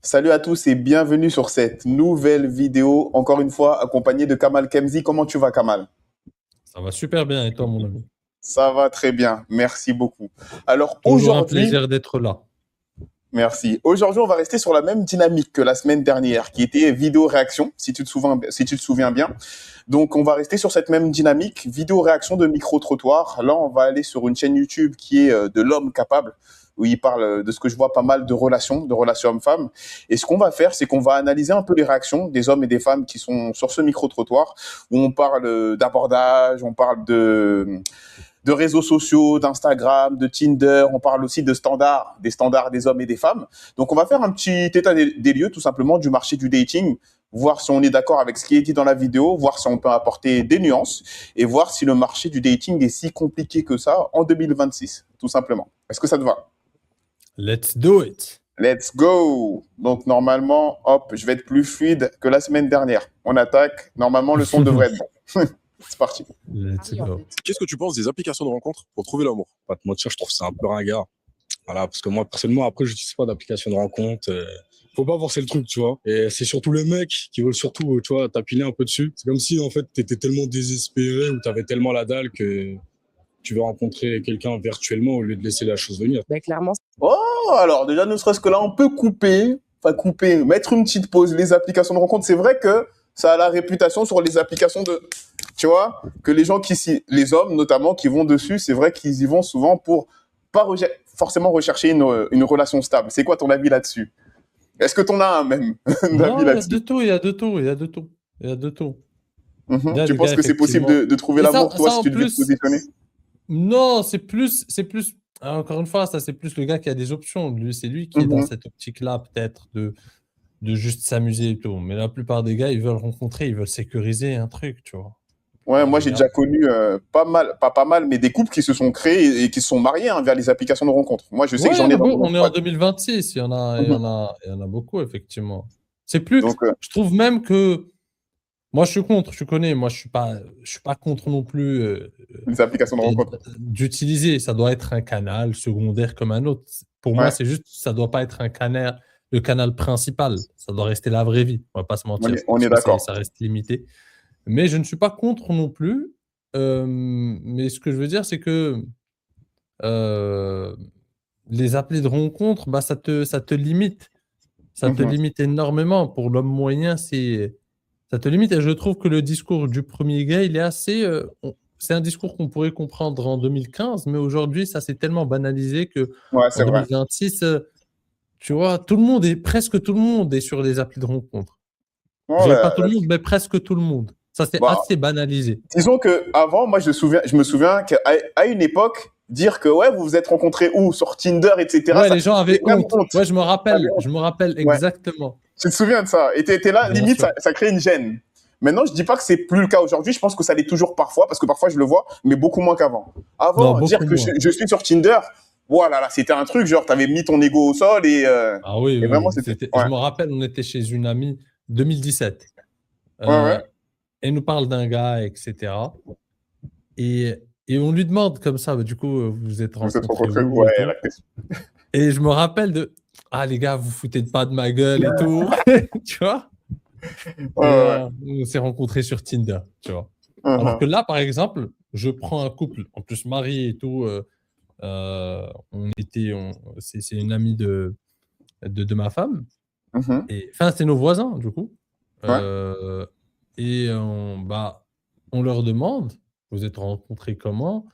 Salut à tous et bienvenue sur cette nouvelle vidéo, encore une fois accompagné de Kamal Kemzi. Comment tu vas, Kamal? Ça va super bien, et toi, mon ami? Ça va très bien, merci beaucoup. Alors Toujours un aujourd'hui, plaisir d'être là. merci. Aujourd'hui, on va rester sur la même dynamique que la semaine dernière, qui était vidéo réaction, si tu te souviens bien. Donc, on va rester sur cette même dynamique, vidéo réaction de micro-trottoir. Là, on va aller sur une chaîne YouTube qui est de l'homme capable, où il parle de ce que je vois pas mal de relations hommes-femmes. Et ce qu'on va faire, c'est qu'on va analyser un peu les réactions des hommes et des femmes qui sont sur ce micro-trottoir, où on parle d'abordage, on parle de réseaux sociaux, d'Instagram, de Tinder, on parle aussi de standards, des standards des hommes et des femmes. Donc on va faire un petit état des lieux tout simplement du marché du dating, voir si on est d'accord avec ce qui est dit dans la vidéo, voir si on peut apporter des nuances et voir si le marché du dating est si compliqué que ça en 2026, tout simplement. Est-ce que ça te va? Let's do it. Let's go! Donc normalement, hop, je vais être plus fluide que la semaine dernière. On attaque. Normalement, le son devrait être bon. C'est parti. Let's go. Qu'est-ce que tu penses des applications de rencontres pour trouver l'amour? Pas te mentir, je trouve ça un peu ringard. Voilà, parce que moi, personnellement, après, j'utilise pas d'application de rencontre. Faut pas forcer le truc, tu vois. Et c'est surtout les mecs qui veulent surtout, tu vois, t'appuyer un peu dessus. C'est comme si, en fait, t'étais tellement désespéré ou t'avais tellement la dalle que tu veux rencontrer quelqu'un virtuellement au lieu de laisser la chose venir. Ben, clairement, Oh, alors déjà, ne serait-ce que là, on peut couper, mettre une petite pause. Les applications de rencontre, c'est vrai que ça a la réputation sur les applications de, tu vois, que les gens les hommes notamment, qui vont dessus, c'est vrai qu'ils y vont souvent pour pas forcément rechercher une relation stable. C'est quoi ton avis là-dessus? Est-ce que t'en as un même Non, avis il y a là-dessus? de tout, il y a de tout, il y a de tout. Il y a de tout. Mhm. Là, Tu les gars, penses que c'est possible effectivement. de trouver Et l'amour, toi, ça si en tu devais te plus, positionner? non, c'est plus. Encore une fois, ça, c'est plus le gars qui a des options. Lui, c'est lui qui est dans Mhm. cette optique-là, peut-être, de juste s'amuser et tout. Mais la plupart des gars, ils veulent rencontrer, ils veulent sécuriser un truc, tu vois. La Ouais, plupart moi des j'ai gars. déjà connu pas mal, pas mal, mais des couples qui se sont créés et qui se sont mariés via les applications de rencontres. Moi, je sais que Ouais, il y j'en en ai a dans beaucoup. mon On est en entourage. 2026. Mhm. Il y en a beaucoup, effectivement. C'est plus. Donc, Je trouve même que. Moi, je suis contre, tu connais. Moi, je suis pas contre non plus les applications de et rencontres. d'utiliser. Ça doit être un canal secondaire comme un autre. Pour moi, Ouais, c'est juste, ça doit pas être le canal principal. Ça doit rester la vraie vie. On va pas se mentir, on parce est que d'accord. ça reste limité. Mais je ne suis pas contre non plus. Mais ce que je veux dire, c'est que euh, les applis de rencontre, bah, ça te limite. Ça te Mhm. limite énormément. Pour l'homme moyen, ça te limite. Et je trouve que le discours du premier gars, il est assez. C'est un discours qu'on pourrait comprendre en 2015, mais aujourd'hui, ça s'est tellement banalisé que Ouais, en c'est vrai. 2026, tu vois, presque tout le monde est sur les applis de rencontre. Je Ouais, dirais pas tout le monde, mais presque tout le monde. Ça, c'est bah, assez banalisé. disons que avant, moi, je me souviens qu'à à une époque, dire que ouais, vous vous êtes rencontrés où? Sur Tinder, etc., Ouais, ça les gens faisait avaient même honte. honte. Ouais, je me T'avais rappelle. honte. Je me rappelle Ouais. exactement. Tu te souviens de ça? Et t'étais là, Bien limite, sûr. ça crée une gêne. Maintenant, je dis pas que c'est plus le cas aujourd'hui. Je pense que ça l'est toujours parfois, parce que parfois je le vois, mais beaucoup moins qu'avant. Non, Avant, dire beaucoup que moins. je suis sur Tinder, voilà, là, c'était un truc, genre, t'avais mis ton ego au sol Ah oui, et oui, vraiment, oui. c'était, Je ouais, me rappelle, on était chez une amie 2017. ouais, ouais. Euh, Elle nous parle d'un gars, etc. Et, et on lui demande comme ça, bah, du coup, vous vous êtes Vous êtes rencontrés rencontrés, où et ouais, la tout. question. Et je me rappelle de, ah les gars, vous foutez pas de ma gueule et tout, tu vois. Ouais, Et ouais, ouais. on s'est rencontrés sur Tinder, tu vois. Alors que Mhm, là, par exemple, je prends un couple, en plus marié et tout. C'est une amie de ma femme. mhm, Et enfin, c'est nos voisins, du coup. ouais. Euh, et on leur demande, vous êtes rencontrés comment?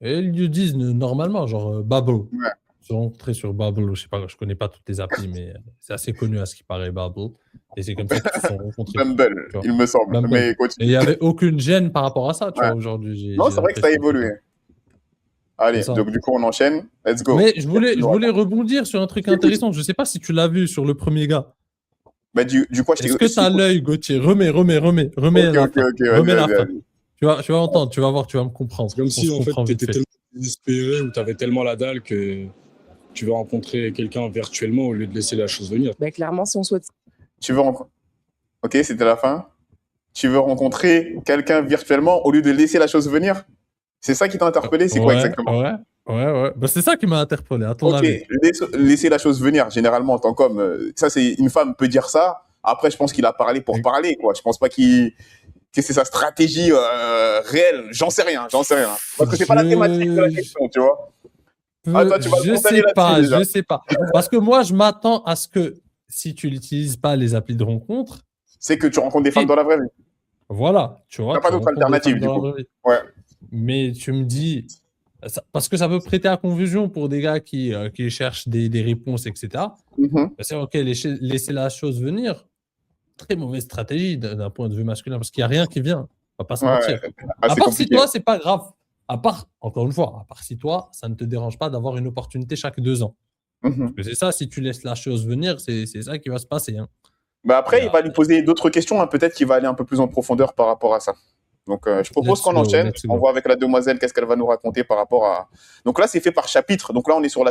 Et ils lui disent normalement, genre Bubble. Ouais. Ils sont rencontrés sur Bubble, je sais pas, je connais pas toutes les applis, mais c'est assez connu à ce qui paraît, Bubble. Et c'est comme ça qu'ils se sont rencontrés, Bumble, tu vois. il me semble. Bumble. Mais Et il continue. n'y avait aucune gêne par rapport à ça, tu Ouais. vois, aujourd'hui, Non, j'ai c'est vrai que ça a l'impression, tu vois. évolué. C'est Allez, ça. donc du coup, on enchaîne. Let's go. Mais je voulais rebondir sur un truc Je t'écoute. intéressant. Je sais pas si tu l'as vu sur le premier gars. Bah, du coup, Est-ce que je tu as t'écoute. l'œil, Gauthier? Remets Ok, la ok, fin. ok, vas-y, Remets la vas-y, fin. vas-y. Tu vas entendre, tu vas voir, tu vas me C'est comprendre. comme On si, se en fait, comprend vite t'étais fait. tellement désespéré ou t'avais tellement la dalle que tu veux rencontrer quelqu'un virtuellement au lieu de laisser la chose venir. ben, clairement, si on souhaite Tu veux rencontrer. Ok, c'était la fin. Tu veux rencontrer quelqu'un virtuellement au lieu de laisser la chose venir? C'est ça qui t'a interpellé? C'est quoi Ouais, exactement? ouais. Ouais. Bah, c'est ça qui m'a interpellé, à ton Ok, avis. laisser la chose venir, généralement, en tant qu'homme. Ça, c'est une femme peut dire ça. Après, je pense qu'il a parlé pour Et- parler, quoi. Je pense pas que c'est sa stratégie réelle. J'en sais rien. Parce que c'est pas la thématique de la Je, question, tu vois. Ah, toi, tu vas le condamner là-dessus, déjà. je sais pas. Parce que moi, je m'attends à ce que si tu n'utilises pas les applis de rencontre, C'est que tu rencontres des femmes et dans la vraie vie. voilà, tu vois, T'as pas tu d'autre rencontres des femmes alternative, du dans la coup. vraie vie. Ouais. Mais tu me dis, parce que ça peut prêter à confusion pour des gars qui cherchent des réponses, etc. Mhm. Bah, c'est OK, laisser la chose venir. Très mauvaise stratégie d'un point de vue masculin, parce qu'il n'y a rien qui vient. On va pas se Ouais, mentir. À assez part si compliqué. toi, c'est pas grave. À part, encore une fois, à part si toi, ça ne te dérange pas d'avoir une opportunité chaque 2 ans. Mhm. Parce que c'est ça, si tu laisses la chose venir, c'est ça qui va se passer. Hein. Bah Et, après, il va lui poser d'autres questions, hein. Peut-être qu'il va aller un peu plus en profondeur par rapport à ça. Donc, je propose qu'on enchaîne. let's On go. voit avec la demoiselle qu'est-ce qu'elle va nous raconter par rapport à. Donc là, c'est fait par chapitre. Donc là, on est sur,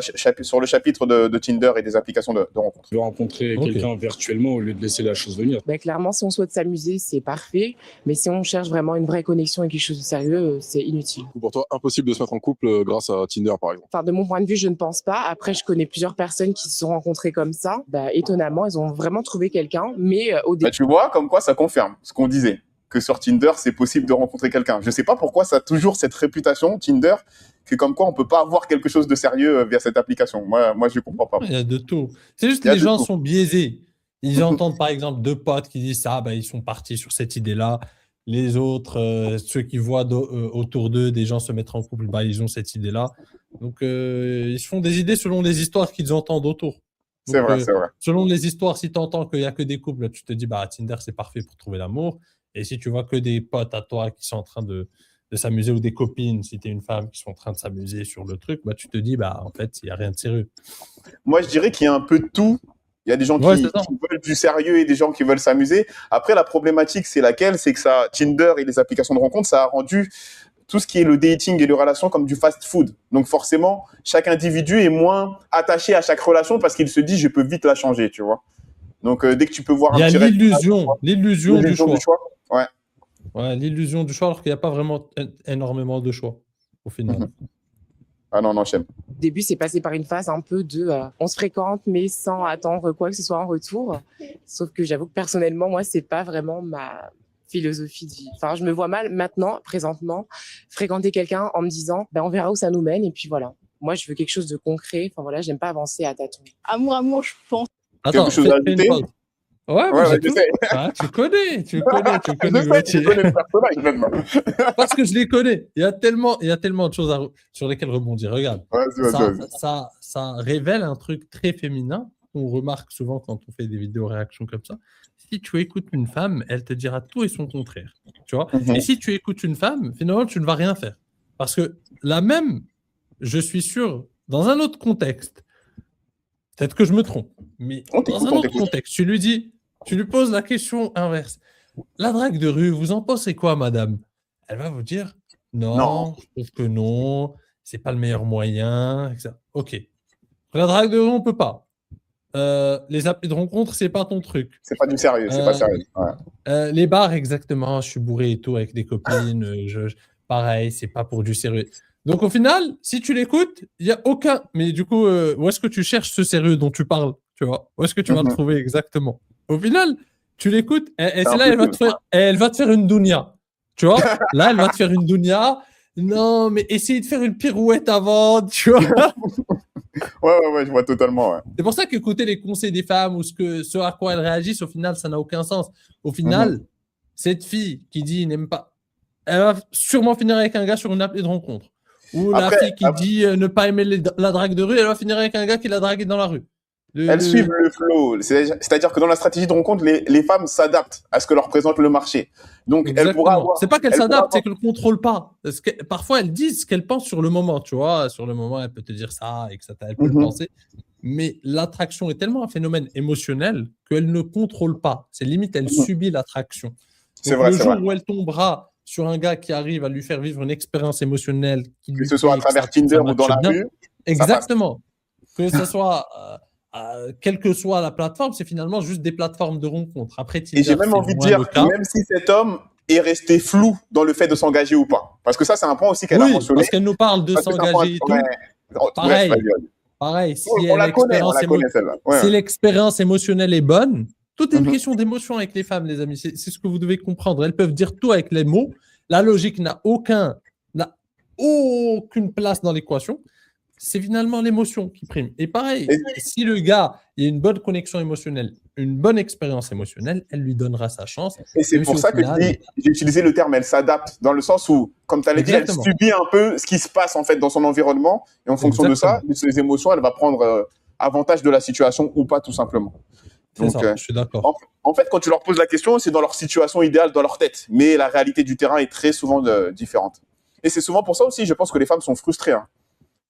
sur le chapitre de Tinder et des applications de rencontres. Tu veux rencontrer Ok. quelqu'un virtuellement au lieu de laisser la chose venir. Ben, clairement, si on souhaite s'amuser, c'est parfait. Mais si on cherche vraiment une vraie connexion et quelque chose de sérieux, c'est inutile. Pour toi, impossible de se mettre en couple grâce à Tinder, par exemple. Enfin, de mon point de vue, je ne pense pas. Après, je connais plusieurs personnes qui se sont rencontrées comme ça. Ben, étonnamment, elles ont vraiment trouvé quelqu'un. Mais au Bah, début, tu vois, comme quoi ça confirme ce qu'on disait, que sur Tinder, c'est possible de rencontrer quelqu'un. Je sais pas pourquoi ça a toujours cette réputation, Tinder, que comme quoi on peut pas avoir quelque chose de sérieux via cette application. Moi, je comprends pas. Il y a de tout. C'est juste Il y que a les de gens tout. sont biaisés. Ils entendent par exemple deux potes qui disent ça, bah, ils sont partis sur cette idée-là. Les autres, ceux qui voient autour d'eux des gens se mettre en couple, bah, ils ont cette idée-là. Donc, ils se font des idées selon les histoires qu'ils entendent autour. C'est Donc, vrai, c'est vrai. selon les histoires, si tu entends qu'il n'y a que des couples, tu te dis, bah, Tinder, c'est parfait pour trouver l'amour. Et si tu vois que des potes à toi qui sont en train de s'amuser ou des copines, si tu es une femme qui sont en train de s'amuser sur le truc, bah, tu te dis, bah, en fait, il n'y a rien de sérieux. Moi, je dirais qu'il y a un peu de tout. Il y a des gens Ouais, qui c'est ça. veulent du sérieux et des gens qui veulent s'amuser. Après, la problématique, c'est laquelle? C'est que ça, Tinder et les applications de rencontre, ça a rendu tout ce qui est le dating et les relations comme du fast-food. Donc forcément, chaque individu est moins attaché à chaque relation parce qu'il se dit, je peux vite la changer, tu vois. Donc dès que tu peux voir Il y un a petit l'illusion du l'illusion choix. du choix. Ouais. Ouais, l'illusion du choix, alors qu'il n'y a pas vraiment énormément de choix, au final. Mhm. Ah non, on enchaîne. au début, c'est passé par une phase un peu de on se fréquente, mais sans attendre quoi que ce soit en retour. Sauf que j'avoue que personnellement, moi, c'est pas vraiment ma philosophie de vie. Enfin, je me vois mal maintenant, présentement, fréquenter quelqu'un en me disant, ben, on verra où ça nous mène. Et puis voilà. Moi, je veux quelque chose de concret. Enfin voilà, j'aime pas avancer à tâtons. Amour, je pense. Attends, Quelque chose à fais une ajouter? pause. Ouais, Ouais, j'ai je tout. sais. Ah, tu connais Je le sais, métier. tu connais le personnage maintenant. Parce que je les connais. Il y a tellement de choses sur lesquelles rebondir. Regarde, Vas-y. ça révèle un truc très féminin qu'on remarque souvent quand on fait des vidéos réactions comme ça. Si tu écoutes une femme, elle te dira tout et son contraire. Tu vois. Mhm. Et si tu écoutes une femme, finalement, tu ne vas rien faire. Parce que la même, je suis sûr, dans un autre contexte, peut-être que je me trompe, mais On t'écoute, dans un on autre t'écoute. contexte, tu lui poses la question inverse. La drague de rue, vous en pensez quoi, madame? Elle va vous dire Non. non, je trouve que non, c'est pas le meilleur moyen, etc. Ok. La drague de rue, on peut pas. Les applis de rencontre, c'est pas ton truc. C'est pas du sérieux, c'est pas sérieux. Ouais. Les bars, exactement, je suis bourré et tout avec des copines, pareil, c'est pas pour du sérieux. Donc au final, si tu l'écoutes, il n'y a aucun. Mais du coup, où est-ce que tu cherches ce sérieux dont tu parles? Tu vois? Où est-ce que tu vas le trouver exactement? Au final, tu l'écoutes et c'est là, elle va te faire une dounia. Tu vois? Là, elle va te faire une dounia. Non, mais essaye de faire une pirouette avant, tu vois? Ouais, je vois totalement. Ouais. C'est pour ça qu'écouter les conseils des femmes ou ce à quoi elles réagissent, au final, ça n'a aucun sens. Au final, cette fille qui dit n'aime pas, elle va sûrement finir avec un gars sur une appli de rencontre. Ou la fille qui dit ne pas aimer la drague de rue, elle va finir avec un gars qui l'a dragué dans la rue. Elles suivent le flow. C'est-à-dire que dans la stratégie de rencontre, les femmes s'adaptent à ce que leur présente le marché. Donc, exactement. elle pourra avoir. C'est pas qu'elle s'adapte, c'est qu'elle ne contrôle pas. Parce que, parfois, elles disent ce qu'elles pensent sur le moment. Tu vois, sur le moment, elle peut te dire ça, et que ça elle peut le penser. Mais l'attraction est tellement un phénomène émotionnel qu'elle ne contrôle pas. C'est limite, elle subit l'attraction. C'est vrai, le c'est jour vrai. où elle tombera sur un gars qui arrive à lui faire vivre une expérience émotionnelle, que ce soit à travers Tinder ou dans la rue. Exactement. Que ce soit, quelle que soit la plateforme, c'est finalement juste des plateformes de rencontre. Après, Tinder, et j'ai même envie de dire, même si cet homme est resté flou dans le fait de s'engager ou pas. Parce que ça, c'est un point aussi qu'elle a mentionné. Parce qu'elle nous parle de s'engager et tout. Bref, Pareil. vas-y. Pareil, si On la connaît celle-là. Ouais. si l'expérience émotionnelle est bonne, tout est une Mhm. question d'émotion avec les femmes, les amis. C'est ce que vous devez comprendre. Elles peuvent dire tout avec les mots. La logique n'a aucune place dans l'équation. C'est finalement l'émotion qui prime. Et pareil, Et- si le gars il a une bonne connexion émotionnelle, une bonne expérience émotionnelle, elle lui donnera sa chance. Et c'est Même pour si ça au que je final- dis, j'ai utilisé le terme, elle s'adapte, dans le sens où, comme tu allais dire, elle Exactement. subit un peu ce qui se passe en fait dans son environnement, et en fonction de ça, de ses émotions, elle va prendre avantage de la situation ou pas, tout simplement. C'est ça, je suis d'accord. En fait, quand tu leur poses la question, c'est dans leur situation idéale, dans leur tête, mais la réalité du terrain est très souvent différente. Et c'est souvent pour ça aussi, je pense que les femmes sont frustrées, hein,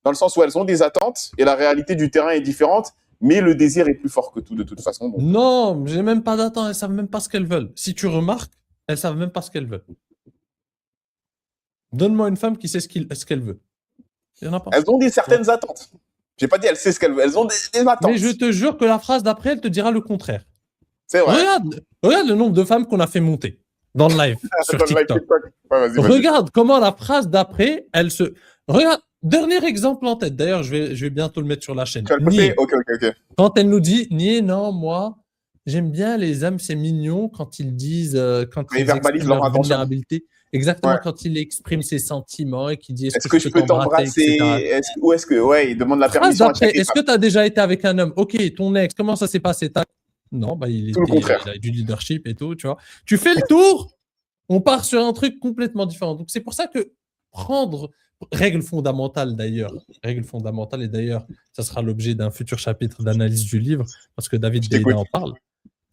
dans le sens où elles ont des attentes et la réalité du terrain est différente, mais le désir est plus fort que tout de toute façon. Donc. Non, j'ai même pas d'attente, elles savent même pas ce qu'elles veulent. Si tu remarques, elles savent même pas ce qu'elles veulent. Donne-moi une femme qui sait ce qu'elle veut. Il y en a pas. Elles ont certaines attentes. J'ai pas dit elles savent ce qu'elles veulent, elles ont des attentes. Mais je te jure que la phrase d'après, elle te dira le contraire. C'est vrai. Regarde le nombre de femmes qu'on a fait monter dans le live sur Dans le live TikTok. Ouais, vas-y. Regarde comment la phrase d'après, elle se... Regarde, dernier exemple en tête. D'ailleurs, je vais bientôt le mettre sur la chaîne. Tu vas le poster? Ok. Quand elle nous dit, non, moi, j'aime bien les hommes, c'est mignon quand ils disent, quand ils verbalisent expriment leur intention. vulnérabilité. Exactement, Ouais. quand il exprime ses sentiments et qu'il dit Est-ce que je peux t'embrasser? Ou est-ce que, ouais, il demande la permission à chaque Est-ce que tu as déjà été avec un homme? Ok, ton ex, comment ça s'est passé? Non, bah, il Tout le contraire. a du leadership et tout, tu vois. Tu fais le tour, on part sur un truc complètement différent. Donc, c'est pour ça que prendre règle fondamentale d'ailleurs, et d'ailleurs, ça sera l'objet d'un futur chapitre d'analyse du livre, parce que David Deida en parle.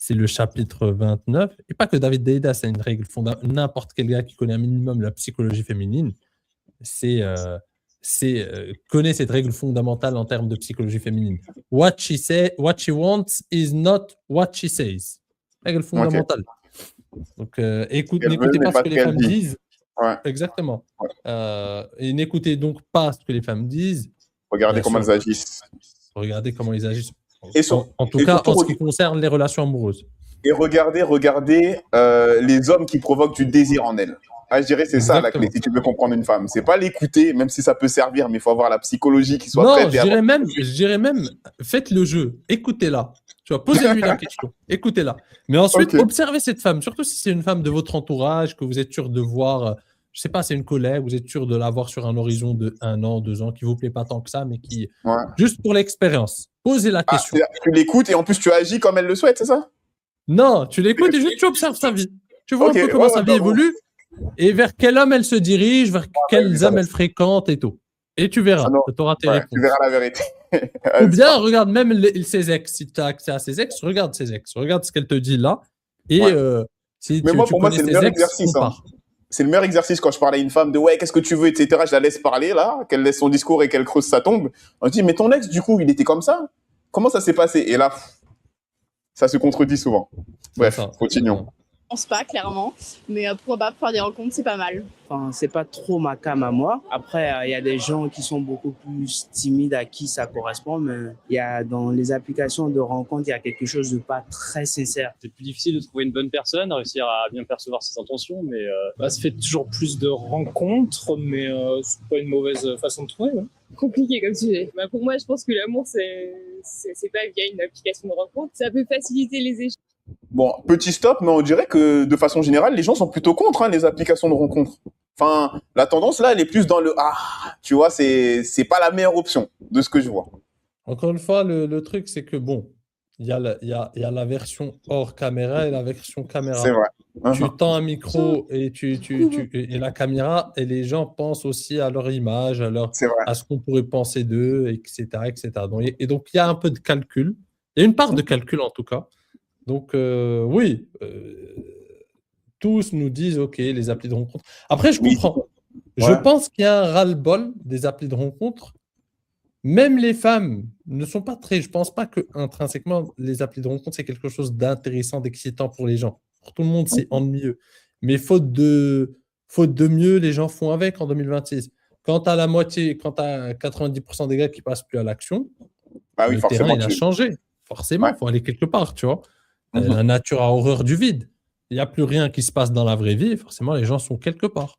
C'est le chapitre 29. Et pas que David Deida, c'est une règle fondamentale. N'importe quel gars qui connaît un minimum la psychologie féminine, connaît cette règle fondamentale en termes de psychologie féminine. What she wants is not what she says. Règle fondamentale. Donc, n'écoutez pas ce que les femmes disent. Ouais. Exactement. Ouais. Et n'écoutez donc pas ce que les femmes disent. Regardez comment elles agissent. Regardez comment ils agissent. En tout et cas, surtout, en ce qui concerne les relations amoureuses. Et regardez les hommes qui provoquent du désir en elles. Ah, je dirais c'est ça la clé si tu veux comprendre une femme. C'est pas l'écouter, même si ça peut servir, mais il faut avoir la psychologie qui soit prête. Non, je dirais même, faites le jeu, écoutez-la. Tu vois, posez-lui la question, écoutez-la. Mais ensuite, observez cette femme, surtout si c'est une femme de votre entourage, que vous êtes sûr de voir, je sais pas, c'est une collègue, vous êtes sûr de la voir sur un horizon de 1 an, 2 ans, qui vous plaît pas tant que ça, mais qui, juste pour l'expérience, posez la question. Tu l'écoutes et en plus tu agis comme elle le souhaite, c'est ça? Non, tu l'écoutes et juste tu observes sa vie. Tu vois un peu comment sa vie évolue et vers quel homme elle se dirige, vers quels hommes elle fréquente et tout. Et tu verras, tu auras tes réponses. Tu verras la vérité. Ou bien, regarde même ses ex. Si tu as accès à ses ex, regarde ses ex. Regarde ce qu'elle te dit là. Et si mais pour moi, c'est le meilleur exercice. Hein. C'est le meilleur exercice quand je parle à une femme de ouais, qu'est-ce que tu veux, etc. Je la laisse parler là, qu'elle laisse son discours et qu'elle creuse sa tombe. On dit, mais ton ex, du coup, il était comme ça? Comment ça s'est passé? Et là, ça se contredit souvent. Bref, continuons. Je pense pas, clairement. Mais pourquoi pas, faire des rencontres, c'est pas mal. Enfin, c'est pas trop ma came à moi. Après, il y a des gens qui sont beaucoup plus timides à qui ça correspond, mais il y a dans les applications de rencontres, il y a quelque chose de pas très sincère. C'est plus difficile de trouver une bonne personne, réussir à bien percevoir ses intentions, mais ça fait toujours plus de rencontres, mais c'est pas une mauvaise façon de trouver. Ouais. Compliqué comme sujet. Pour moi, je pense que l'amour, c'est pas via une application de rencontre. Ça peut faciliter les échanges. Bon, petit stop, mais on dirait que de façon générale, les gens sont plutôt contre les applications de rencontres. Enfin, la tendance là, elle est plus dans le tu vois, c'est pas la meilleure option de ce que je vois. Encore une fois, le truc, c'est que bon, il y a la version hors caméra et la version caméra. C'est vrai. Tu tends un micro et et la caméra, et les gens pensent aussi à leur image, à ce qu'on pourrait penser d'eux, etc., etc. Donc, il y a un peu de calcul. Il y a une part de calcul en tout cas. Donc, oui, tous nous disent, OK, les applis de rencontre. Après, je comprends. Je pense qu'il y a un ras-le-bol des applis de rencontre. Même les femmes ne sont pas très... Je ne pense pas qu'intrinsèquement, les applis de rencontre, c'est quelque chose d'intéressant, d'excitant pour les gens. Pour tout le monde, c'est ennuyeux. Mais faute de mieux, les gens font avec en 2026. Quand tu as 90% des gars qui ne passent plus à l'action, le terrain, il a changé. Forcément, il faut aller quelque part, tu vois. La nature a horreur du vide. Il n'y a plus rien qui se passe dans la vraie vie. Forcément, les gens sont quelque part.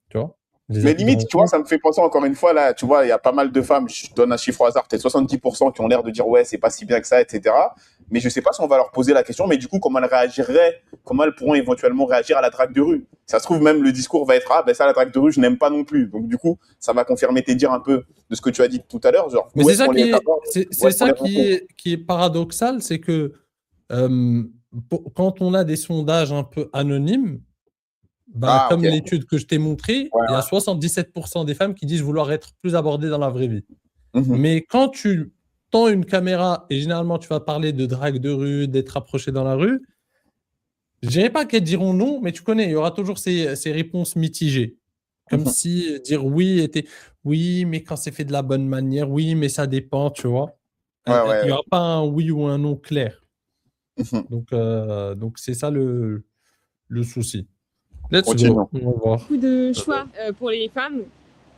Tu vois. Les Mais applis de limite, tu vois, rencontre. ça me fait penser encore une fois, là, tu vois, il y a pas mal de femmes, je donne un chiffre au hasard, peut-être 70% qui ont l'air de dire ouais, c'est pas si bien que ça, etc. Mais je sais pas si on va leur poser la question, mais du coup, comment elles réagiraient, comment elles pourront éventuellement réagir à la drague de rue. Ça se trouve, même le discours va être ah, ben ça, la drague de rue, je n'aime pas non plus. Donc, du coup, ça va confirmer tes dires un peu de ce que tu as dit tout à l'heure. Genre, Mais où c'est est-ce ça qu'on les aborde, c'est où c'est est-ce qu'on ça les rencontre. qui est paradoxal, c'est que euh, quand on a des sondages un peu anonymes, bah, Ah, ok. comme l'étude que je t'ai montrée, Ouais, il y a ouais. 77% des femmes qui disent vouloir être plus abordées dans la vraie vie. Mhm. Mais quand tu tends une caméra et généralement tu vas parler de drague de rue, d'être approché dans la rue, je dirais pas qu'elles diront non, mais tu connais, il y aura toujours ces réponses mitigées. Comme Mhm. si dire oui était oui, mais quand c'est fait de la bonne manière, oui, mais ça dépend, tu vois. Ouais, Il n'y ouais. aura pas un oui ou un non clair. Mhm. Donc c'est ça le souci. Let's Continuons. go, on va voir. Beaucoup de choix pour les femmes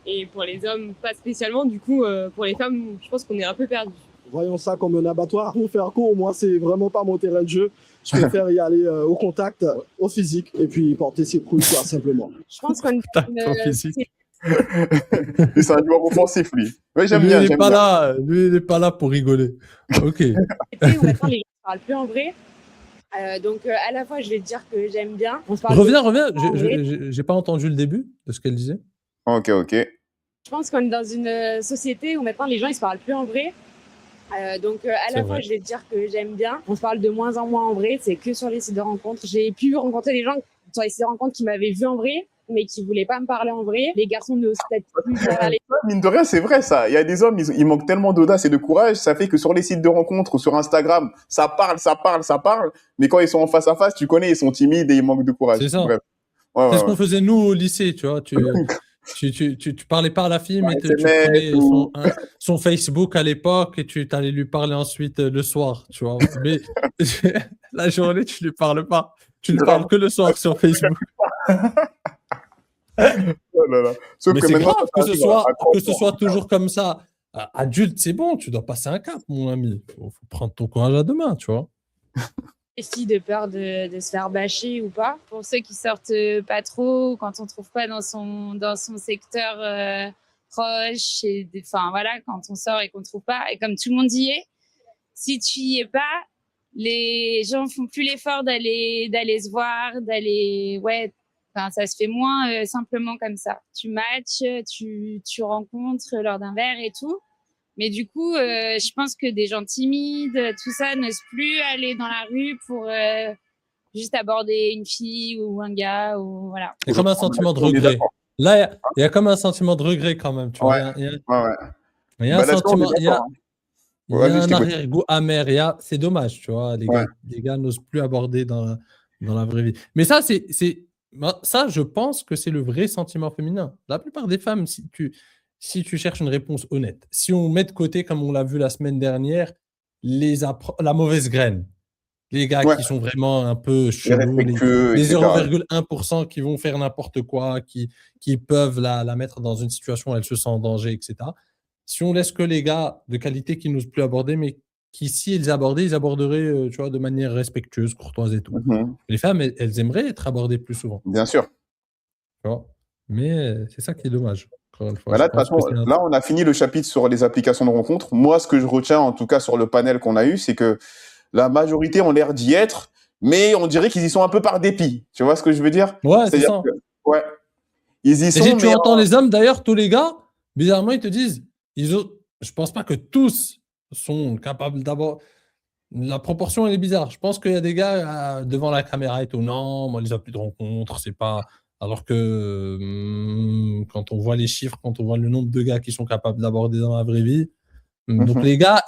et pour les hommes, pas spécialement. Du coup, pour les femmes, je pense qu'on est un peu perdus. Voyons ça comme un abattoir. Pour faire court, moi, c'est vraiment pas mon terrain de jeu. Je préfère y aller au contact, au physique, et puis porter ses couilles, quoi, simplement. Je pense qu'on Contact au physique. Et c'est un joueur offensif, lui. Ouais, j'aime Lui, bien, il n'est j'aime pas bien. là. Lui, il n'est pas là pour rigoler. Ok. Où maintenant les gens ne parlent plus en vrai. Donc à la fois je vais te dire que j'aime bien. On se parle Reviens. en vrai. J'ai pas entendu le début de ce qu'elle disait. Ok, ok. Je pense qu'on est dans une société où maintenant les gens ils se parlent plus en vrai. Donc à C'est la fois vrai. je vais te dire que j'aime bien. On se parle de moins en moins en vrai. C'est que sur les sites de rencontres. J'ai pu rencontrer des gens sur les sites de rencontres qui m'avaient vu en vrai, mais qui voulaient pas me parler en vrai. Les garçons n'osent peut-être plus parler. Mine de rien, c'est vrai ça. Il y a des hommes, ils manquent tellement d'audace et de courage, ça fait que sur les sites de rencontres ou sur Instagram, ça parle, mais quand ils sont en face à face, tu connais, ils sont timides et ils manquent de courage. C'est ça. Bref. Ouais, C'est ouais, ce qu'on ouais. faisait nous au lycée, tu vois. Tu parlais pas à la fille, mais tu SMS prenais ou... son Facebook à l'époque et tu allais lui parler ensuite le soir, tu vois. Mais la journée, tu lui parles pas. Tu lui parles que le soir sur Facebook. Oh là là. Sauf Mais que c'est maintenant, grave ça que ce arrive soit, à que ce 30 ans. soit toujours comme ça. Adulte, c'est bon, tu dois passer un cap, mon ami. Faut prendre ton courage à deux mains, tu vois. Les filles de peur de se faire bâcher ou pas. Pour ceux qui sortent pas trop, quand on trouve pas dans son secteur proche, enfin voilà, quand on sort et qu'on trouve pas, et comme tout le monde y est, si tu y es pas, les gens font plus l'effort d'aller se voir, enfin ça se fait moins simplement comme ça. Tu matches, tu rencontres lors d'un verre et tout. Mais du coup, je pense que des gens timides, tout ça, n'osent plus aller dans la rue pour juste aborder une fille ou un gars ou voilà. Il y a comme un sentiment de On est regret. d'accord. Là, il y a comme un sentiment de regret quand même, tu vois. Ouais, ouais, ouais. Il y a un Bah, là-dessus, on est sentiment, il y d'accord. a, Hein. il y Ouais, a vas-y, je un t'écoute. arrière-goût amer. C'est dommage, tu vois. Ouais. Les gars n'osent plus aborder dans la vraie vie. Mais ça, ça, je pense que c'est le vrai sentiment féminin. La plupart des femmes, si tu cherches une réponse honnête, si on met de côté, comme on l'a vu la semaine dernière, la mauvaise graine, les gars Ouais. qui sont vraiment un peu chelous, Irrespectueux, les etc. 0,1% qui vont faire n'importe quoi, qui peuvent la mettre dans une situation où elle se sent en danger, etc. Si on laisse que les gars de qualité qui n'osent plus aborder, mais qui, si ils abordaient, ils aborderaient tu vois, de manière respectueuse, courtoise et tout. Mhm. Les femmes, elles aimeraient être abordées plus souvent. Bien sûr. Tu vois. Mais c'est ça qui est dommage. Encore une fois, Bah là, je de toute pense que façon, c'est un- là, on a fini le chapitre sur les applications de rencontres. Moi, ce que je retiens, en tout cas, sur le panel qu'on a eu, c'est que la majorité ont l'air d'y être, mais on dirait qu'ils y sont un peu par dépit. Tu vois ce que je veux dire? Ouais, c'est C'est-à-dire ça. que, ouais, ils y Et sont, si tu mais entends les hommes, d'ailleurs, tous les gars, bizarrement, ils te disent, je pense pas que tous sont capables d'avoir. La proportion, elle est bizarre. Je pense qu'il y a des gars devant la caméra et tout. Non, moi, les applis de rencontres, c'est pas. Alors que quand on voit les chiffres, quand on voit le nombre de gars qui sont capables d'aborder dans la vraie vie, donc les gars,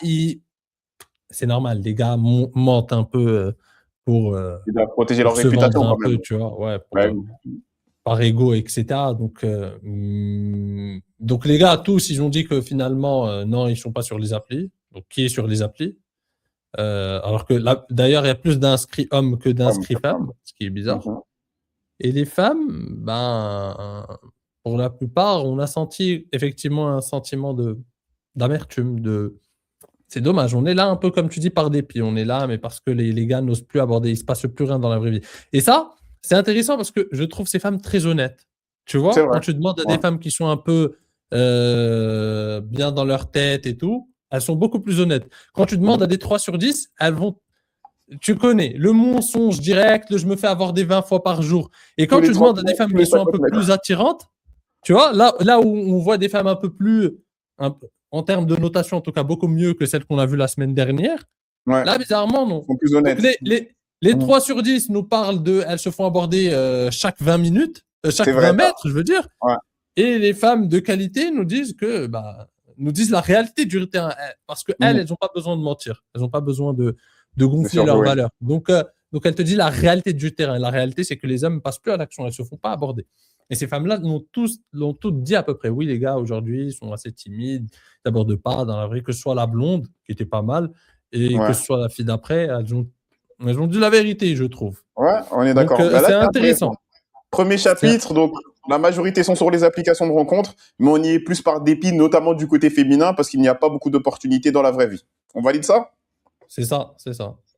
c'est normal. Les gars mentent un peu pour ils doivent protéger leur se réputation vendre un quand peu, même. tu vois. Ouais, Ouais. par ego, etc. Donc les gars, tous, ils ont dit que finalement, non, ils sont pas sur les applis. Donc, qui est sur les applis? Alors que d'ailleurs, il y a plus d'inscrits hommes que d'inscrits femmes, ce qui est bizarre. Mhm. Et les femmes, pour la plupart, on a senti effectivement un sentiment d'amertume. C'est dommage, on est là un peu comme tu dis par dépit. On est là, mais parce que les gars n'osent plus aborder, il se passe plus rien dans la vraie vie. Et ça, c'est intéressant parce que je trouve ces femmes très honnêtes. Tu vois, C'est vrai. quand tu demandes à des Ouais. femmes qui sont un peu bien dans leur tête et tout, elles sont beaucoup plus honnêtes. Quand tu demandes à des 3 sur 10, elles vont. Tu connais le mensonge direct, le je me fais avoir des 20 fois par jour. Et quand Tous les tu trois demandes à des semaines, femmes tous qui les sont un 50 peu mètres. plus attirantes, tu vois, là où on voit des femmes un peu plus, en termes de notation, en tout cas beaucoup mieux que celles qu'on a vues la semaine dernière, Ouais. là, bizarrement, non. Ils sont plus Donc, honnêtes. les Mhm. 3 sur 10 nous parlent elles se font aborder chaque 20 minutes, chaque C'est vrai, 20 ça. mètres, je veux dire. Ouais. Et les femmes de qualité nous disent la réalité du terrain. Parce qu'elles, elles n'ont pas besoin de mentir. Elles n'ont pas besoin de gonfler leur surjouer. valeur. Donc, elle te dit la réalité du terrain. La réalité, c'est que les hommes ne passent plus à l'action. Elles ne se font pas aborder. Et ces femmes-là l'ont toutes dit à peu près. Oui, les gars, aujourd'hui, ils sont assez timides. Ils n'abordent pas dans la vraie, que ce soit la blonde, qui était pas mal, et Ouais. que ce soit la fille d'après. Elles ont dit la vérité, je trouve. Ouais, on est Donc, d'accord. Bah là, c'est c'est intéressant. Premier chapitre, donc la majorité sont sur les applications de rencontres, mais on y est plus par dépit, notamment du côté féminin, parce qu'il n'y a pas beaucoup d'opportunités dans la vraie vie. On valide ça? C'est ça.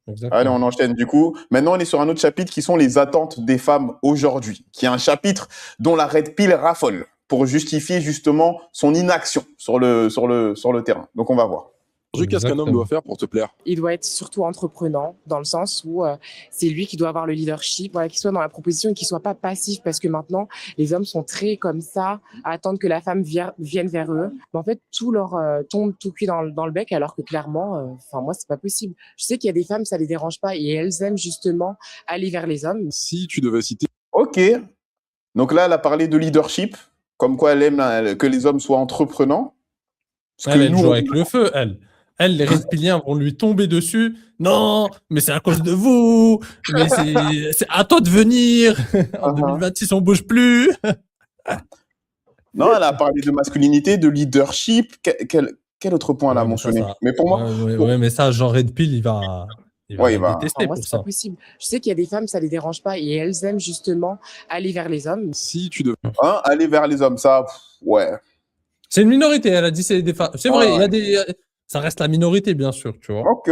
Exactement. Allez, on enchaîne du coup. Maintenant, on est sur un autre chapitre qui sont les attentes des femmes aujourd'hui, qui est un chapitre dont la Red Pill raffole pour justifier justement son inaction sur le terrain. Donc, on va voir. Aujourd'hui, qu'est-ce qu'un homme doit faire pour te plaire? Il doit être surtout entreprenant, dans le sens où c'est lui qui doit avoir le leadership, voilà, qu'il soit dans la proposition et qu'il soit pas passif, parce que maintenant, les hommes sont très comme ça, à attendre que la femme vienne vers eux. Mais en fait, tout leur tombe tout cuit dans le bec, alors que clairement, moi, c'est pas possible. Je sais qu'il y a des femmes, ça les dérange pas, et elles aiment justement aller vers les hommes. Si tu devais citer... Ok. Donc là, elle a parlé de leadership, comme quoi elle aime que les hommes soient entreprenants. Elle joue avec le feu, elle. Les reptiliens vont lui tomber dessus. Non, mais c'est à cause de vous. Mais c'est à toi de venir. En 2026, on bouge plus. Non, elle a parlé de masculinité, de leadership. Quel autre point elle a mentionné? Mais pour moi... Ouais, mais ça, Jean Red Pill, il va détester Moi, pour c'est ça. pas possible. Je sais qu'il y a des femmes, ça les dérange pas, et elles aiment justement aller vers les hommes. Si tu devais... aller vers les hommes, ça, ouais. C'est une minorité, elle a dit c'est des femmes. C'est vrai, il y a des... Ça reste la minorité, bien sûr, tu vois. Ok,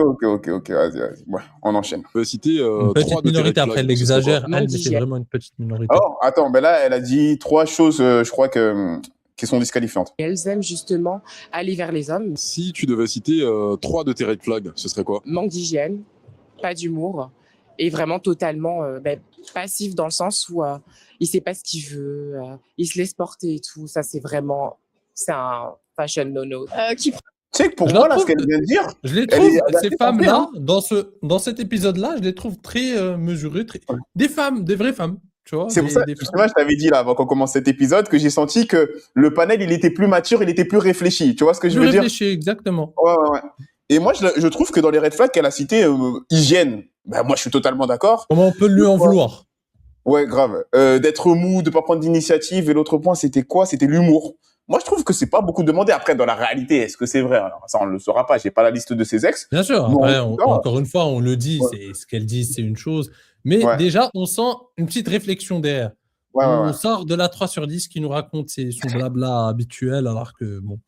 vas-y. Ouais, on enchaîne. Je peux citer une petite minorité, après elle exagère, mais c'est vraiment une petite minorité. Oh, attends, mais là, elle a dit 3 choses, je crois, qui sont disqualifiantes. Et elles aiment justement aller vers les hommes. Si tu devais citer 3 de tes red flags, ce serait quoi? Manque d'hygiène, pas d'humour, et vraiment totalement passif, dans le sens où il sait pas ce qu'il veut, il se laisse porter et tout. Ça, c'est un fashion no-no. Tu sais que pour moi, là, ce qu'elle vient de dire... Je les trouve, ces femmes-là, dans cet épisode-là, je les trouve très mesurées. Des femmes, des vraies femmes. Tu vois, c'est pour ça, justement, je t'avais dit là, avant qu'on commence cet épisode, que j'ai senti que le panel, il était plus mature, il était plus réfléchi. Tu vois ce que je veux dire? Réfléchi, exactement. Ouais. Et moi, je trouve que dans les red flags qu'elle a cité, hygiène, ben, moi, je suis totalement d'accord. Comment on peut lui en vouloir? Ouais, grave. D'être mou, de pas prendre d'initiative. Et l'autre point, c'était quoi? C'était l'humour. Moi, je trouve que c'est pas beaucoup demandé. Après, dans la réalité, est-ce que c'est vrai? Alors, ça, on le saura pas. J'ai pas la liste de ses ex. Bien sûr. Après, encore une fois, on le dit, c'est ce qu'elle dit, c'est une chose. Mais déjà, on sent une petite réflexion derrière. On sort de la 3 sur 10 qui nous raconte son blabla habituel, alors que bon.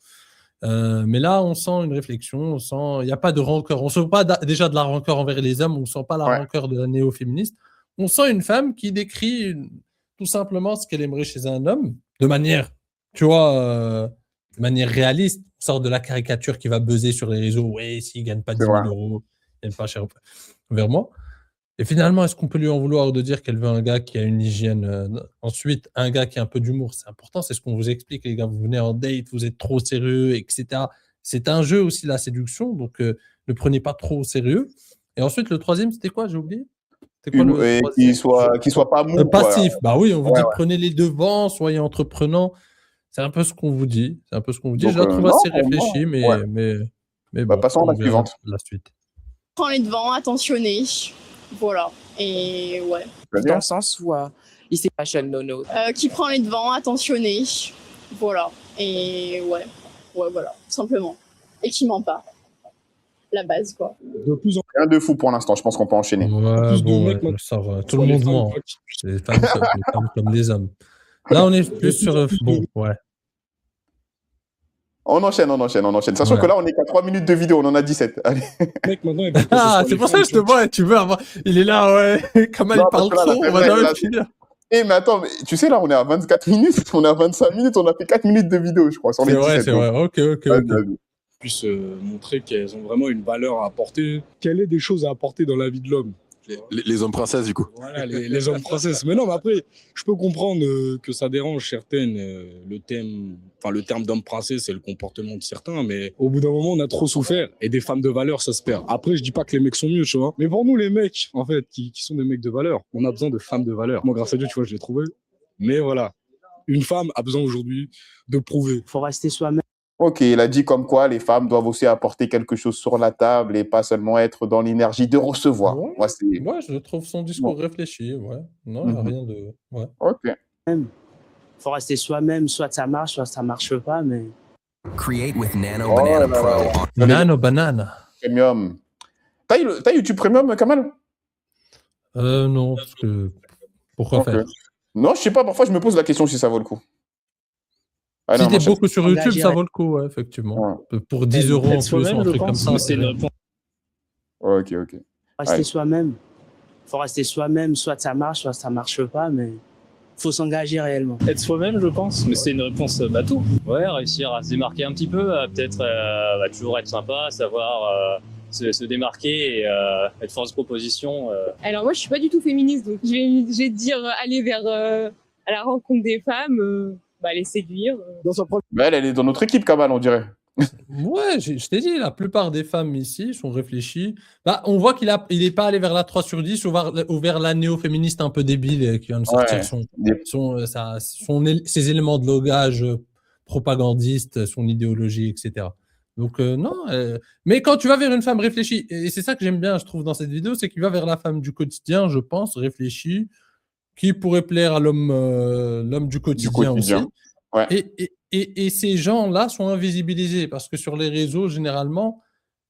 Mais là, on sent une réflexion, il n'y a pas de rancœur. On ne sent pas déjà de la rancœur envers les hommes, on ne sent pas la rancœur de la néo-féministe. On sent une femme qui décrit tout simplement ce qu'elle aimerait chez un homme, de manière, tu vois, de manière réaliste. On sort de la caricature qui va buzzer sur les réseaux. Ouais, s'il ne gagne pas 10 000 euros, il ne gagne pas cher vers moi. Et finalement, est-ce qu'on peut lui en vouloir de dire qu'elle veut un gars qui a une hygiène ensuite, un gars qui a un peu d'humour, c'est important, c'est ce qu'on vous explique, les gars. Vous venez en date, vous êtes trop sérieux, etc. C'est un jeu aussi, la séduction, donc ne prenez pas trop au sérieux. Et ensuite, le troisième, c'était quoi? J'ai oublié. C'était quoi qu'il soit pas mou. Passif. Bah oui, on vous dit prenez les devants, soyez entreprenants. C'est un peu ce qu'on vous dit. Donc, je la trouve assez réfléchie, mais bon, passons à la suivante. La suite. Prends les devants, attentionné. Voilà. Et ouais. Dans le sens où il s'est fashion no-no. Qui prend les devants, attentionné. Voilà. Et ouais, voilà, tout simplement. Et qui ment pas. La base, quoi. Rien de fou pour l'instant, je pense qu'on peut enchaîner. Ouais, tout le monde ment. Les femmes comme les hommes. Là, on est plus sur... Bon, ouais. On enchaîne. Sachant que là, on est qu'à 3 minutes de vidéo, on en a 17. Allez. Mec, maintenant, c'est pour ça que je te vois, tu veux avoir... Il est là, ouais. Comme il parle trop, on va jamais finir. Eh, mais attends, mais tu sais, là, on est à 24 minutes, on est à 25 minutes, on a fait 4 minutes de vidéo, je crois, sur les C'est vrai, 17. c'est donc. vrai. Ok, ok, Vas-y, ok. vas-y. Puissent montrer qu'elles ont vraiment une valeur à apporter, qu'elle ait des choses à apporter dans la vie de l'homme. Les hommes princesses, du coup. Voilà, les hommes princesses. Mais non, mais après, je peux comprendre que ça dérange certaines. Le terme d'homme princesse, c'est le comportement de certains, mais au bout d'un moment, on a trop souffert. Et des femmes de valeur, ça se perd. Après, je dis pas que les mecs sont mieux, tu vois. Mais pour nous, les mecs, en fait, qui sont des mecs de valeur, on a besoin de femmes de valeur. Moi, grâce à Dieu, tu vois, je l'ai trouvé. Mais voilà, une femme a besoin aujourd'hui de prouver. Faut rester soi-même. Ok, il a dit comme quoi les femmes doivent aussi apporter quelque chose sur la table et pas seulement être dans l'énergie de recevoir. Ouais, Moi, c'est... ouais, je trouve son discours réfléchi. Ouais. Non, il n'y a rien de. Ouais. Ok. Faut rester soi-même, soit ça marche, soit ça marche pas, mais. Create with Nano Oh Banana là là. Pro. Nano banana. Premium. T'as YouTube Premium, Kamal? Non, parce que. Pourquoi Ok. faire? Non, je sais pas, parfois je me pose la question si ça vaut le coup. Ah Si non, moi, t'es je- beaucoup sur YouTube, Engagé, ça ouais. vaut le coup, ouais, effectivement. Pour 10 euros en Être plus, ou soi-même, un je truc comme pense, ça. mais c'est une rien. réponse. Ok, ok. Rester Ouais. soi-même. Faut rester soi-même, soit ça marche, soit ça marche pas, mais faut s'engager réellement. Être soi-même, je pense, mais c'est une réponse bateau. Ouais, réussir à se démarquer un petit peu, peut-être toujours être sympa, savoir se démarquer et être force de proposition. Alors moi, je suis pas du tout féministe, donc je vais te dire aller vers à la rencontre des femmes, les séduire. Dans un premier Mais elle est dans notre équipe, Kamal, on dirait. Ouais, je t'ai dit, la plupart des femmes ici sont réfléchies. Bah, on voit il est pas allé vers la 3 sur 10 ou vers la néo-féministe un peu débile qui vient de sortir Ouais. ses éléments de logage propagandistes, son idéologie, etc. Donc, non. Mais quand tu vas vers une femme réfléchie, et c'est ça que j'aime bien, je trouve, dans cette vidéo, c'est qu'il va vers la femme du quotidien, je pense, réfléchie, qui pourrait plaire à l'homme du quotidien aussi. Ouais. Et ces gens-là sont invisibilisés parce que sur les réseaux, généralement,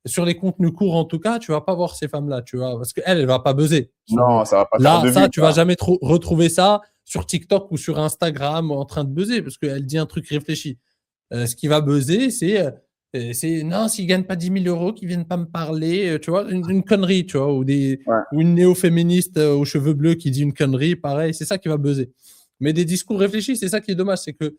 sur les contenus courts en tout cas, tu vas pas voir ces femmes-là, tu vois, parce qu'elle, elle va pas buzzer. Non, ça va pas Là, faire de ça, vues, tu vas jamais retrouver ça sur TikTok ou sur Instagram en train de buzzer parce qu'elle dit un truc réfléchi. Ce qui va buzzer, c'est non, s'ils gagnent pas 10 000 euros, qu'ils viennent pas me parler, tu vois, une connerie, tu vois, ou une néo-féministe aux cheveux bleus qui dit une connerie, pareil, c'est ça qui va buzzer. Mais des discours réfléchis, c'est ça qui est dommage, c'est que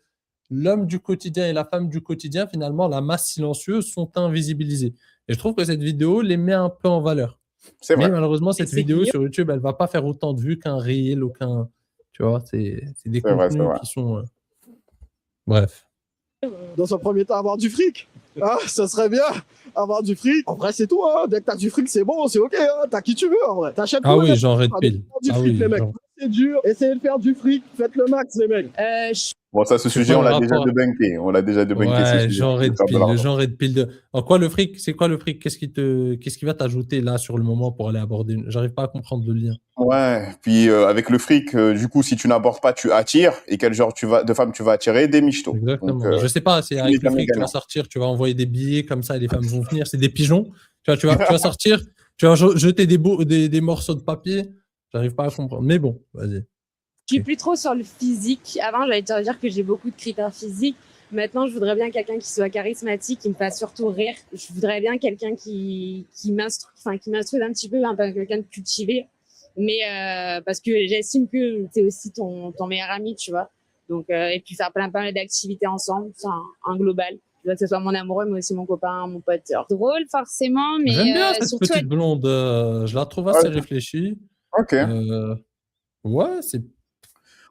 l'homme du quotidien et la femme du quotidien, finalement, la masse silencieuse, sont invisibilisés. Et je trouve que cette vidéo les met un peu en valeur. C'est Mais vrai. malheureusement, cette c'est vidéo mieux. sur YouTube, elle va pas faire autant de vues qu'un reel ou qu'un. Tu vois, c'est des C'est vrai, contenus c'est vrai. qui sont. Bref. Dans un premier temps, avoir du fric. Ah, ça serait bien, avoir du fric. En vrai, c'est tout. Hein. Dès que t'as du fric, c'est bon, c'est ok. Hein. T'as qui tu veux, en vrai. T'achètes Ah tout, oui, là. j'en raide Ah, pile. du Ah fric, oui, les mecs. genre. C'est dur. Essayez de faire du fric. Faites le max, les mecs. Bon, ça, ce C'est sujet, pas on le l'a déjà rapport. débunké. On l'a déjà débunké, ce Ouais, sujet. genre de Faire de pile, l'argent. genre de pile de. En quoi le fric? C'est quoi le fric? Qu'est-ce qui va t'ajouter là sur le moment pour aller aborder J'arrive pas à comprendre le lien. Ouais, puis avec le fric, du coup, si tu n'abordes pas, tu attires. Et quel genre de femmes tu vas attirer? Des michtos. Exactement. Donc, Je sais pas, c'est tu avec n'es le jamais fric, tu vas gagnant. sortir, tu vas envoyer des billets comme ça et les femmes vont venir. C'est des pigeons. Tu vas sortir, tu vas jeter des morceaux de papier. J'arrive pas à comprendre. Mais bon, vas-y. Je suis plus trop sur le physique. Avant, j'allais te dire que j'ai beaucoup de critères physiques. Maintenant, je voudrais bien quelqu'un qui soit charismatique, qui me fasse surtout rire. Je voudrais bien quelqu'un qui m'instruise un petit peu, quelqu'un de cultivé. Mais parce que j'estime que c'est aussi ton meilleur ami, tu vois. Donc, et puis faire plein d'activités ensemble, c'est un global. Tu vois, que ce soit mon amoureux, mais aussi mon copain, mon pote. Drôle, forcément, mais J'aime bien cette surtout petite blonde. Je la trouve assez réfléchie. Ok. Ouais, c'est.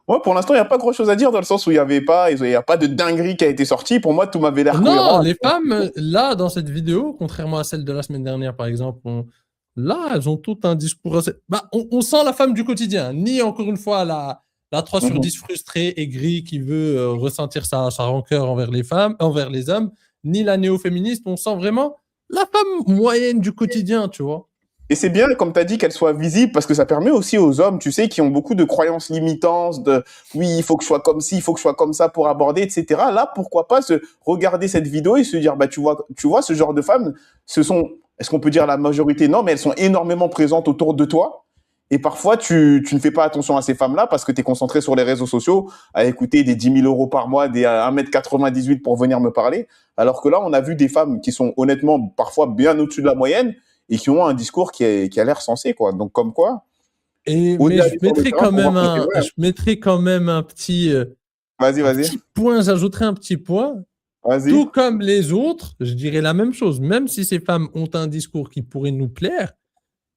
Ouais, pour l'instant, il n'y a pas grand-chose à dire dans le sens où il n'y a pas de dinguerie qui a été sortie. Pour moi, tout m'avait l'air Non, cohérent. les femmes, là, dans cette vidéo, contrairement à celle de la semaine dernière, par exemple, là, elles ont tout un discours assez. Bah, on sent la femme du quotidien, ni encore une fois la 3 sur 10 frustrée, aigrie, qui veut ressentir sa rancœur envers les hommes, ni la néo-féministe. On sent vraiment la femme moyenne du quotidien, tu vois. Et c'est bien, comme tu as dit, qu'elle soit visible parce que ça permet aussi aux hommes, tu sais, qui ont beaucoup de croyances limitantes, de oui, il faut que je sois comme ci, il faut que je sois comme ça pour aborder, etc. Là, pourquoi pas regarder cette vidéo et se dire, bah, tu vois, ce genre de femmes, est-ce qu'on peut dire la majorité? Non, mais elles sont énormément présentes autour de toi. Et parfois, tu ne fais pas attention à ces femmes-là parce que tu es concentré sur les réseaux sociaux à écouter des 10 000 euros par mois, des 1,98 m pour venir me parler. Alors que là, on a vu des femmes qui sont honnêtement parfois bien au-dessus de la moyenne et qui ont un discours qui a l'air sensé, quoi. Donc, comme quoi, Mais Oser je aller sur le mettrais terrain quand pour même voir que c'est vrai. je mettrais quand même un petit Vas-y. point, j'ajouterais un petit point. Vas-y. Tout comme les autres, je dirais la même chose. Même si ces femmes ont un discours qui pourrait nous plaire,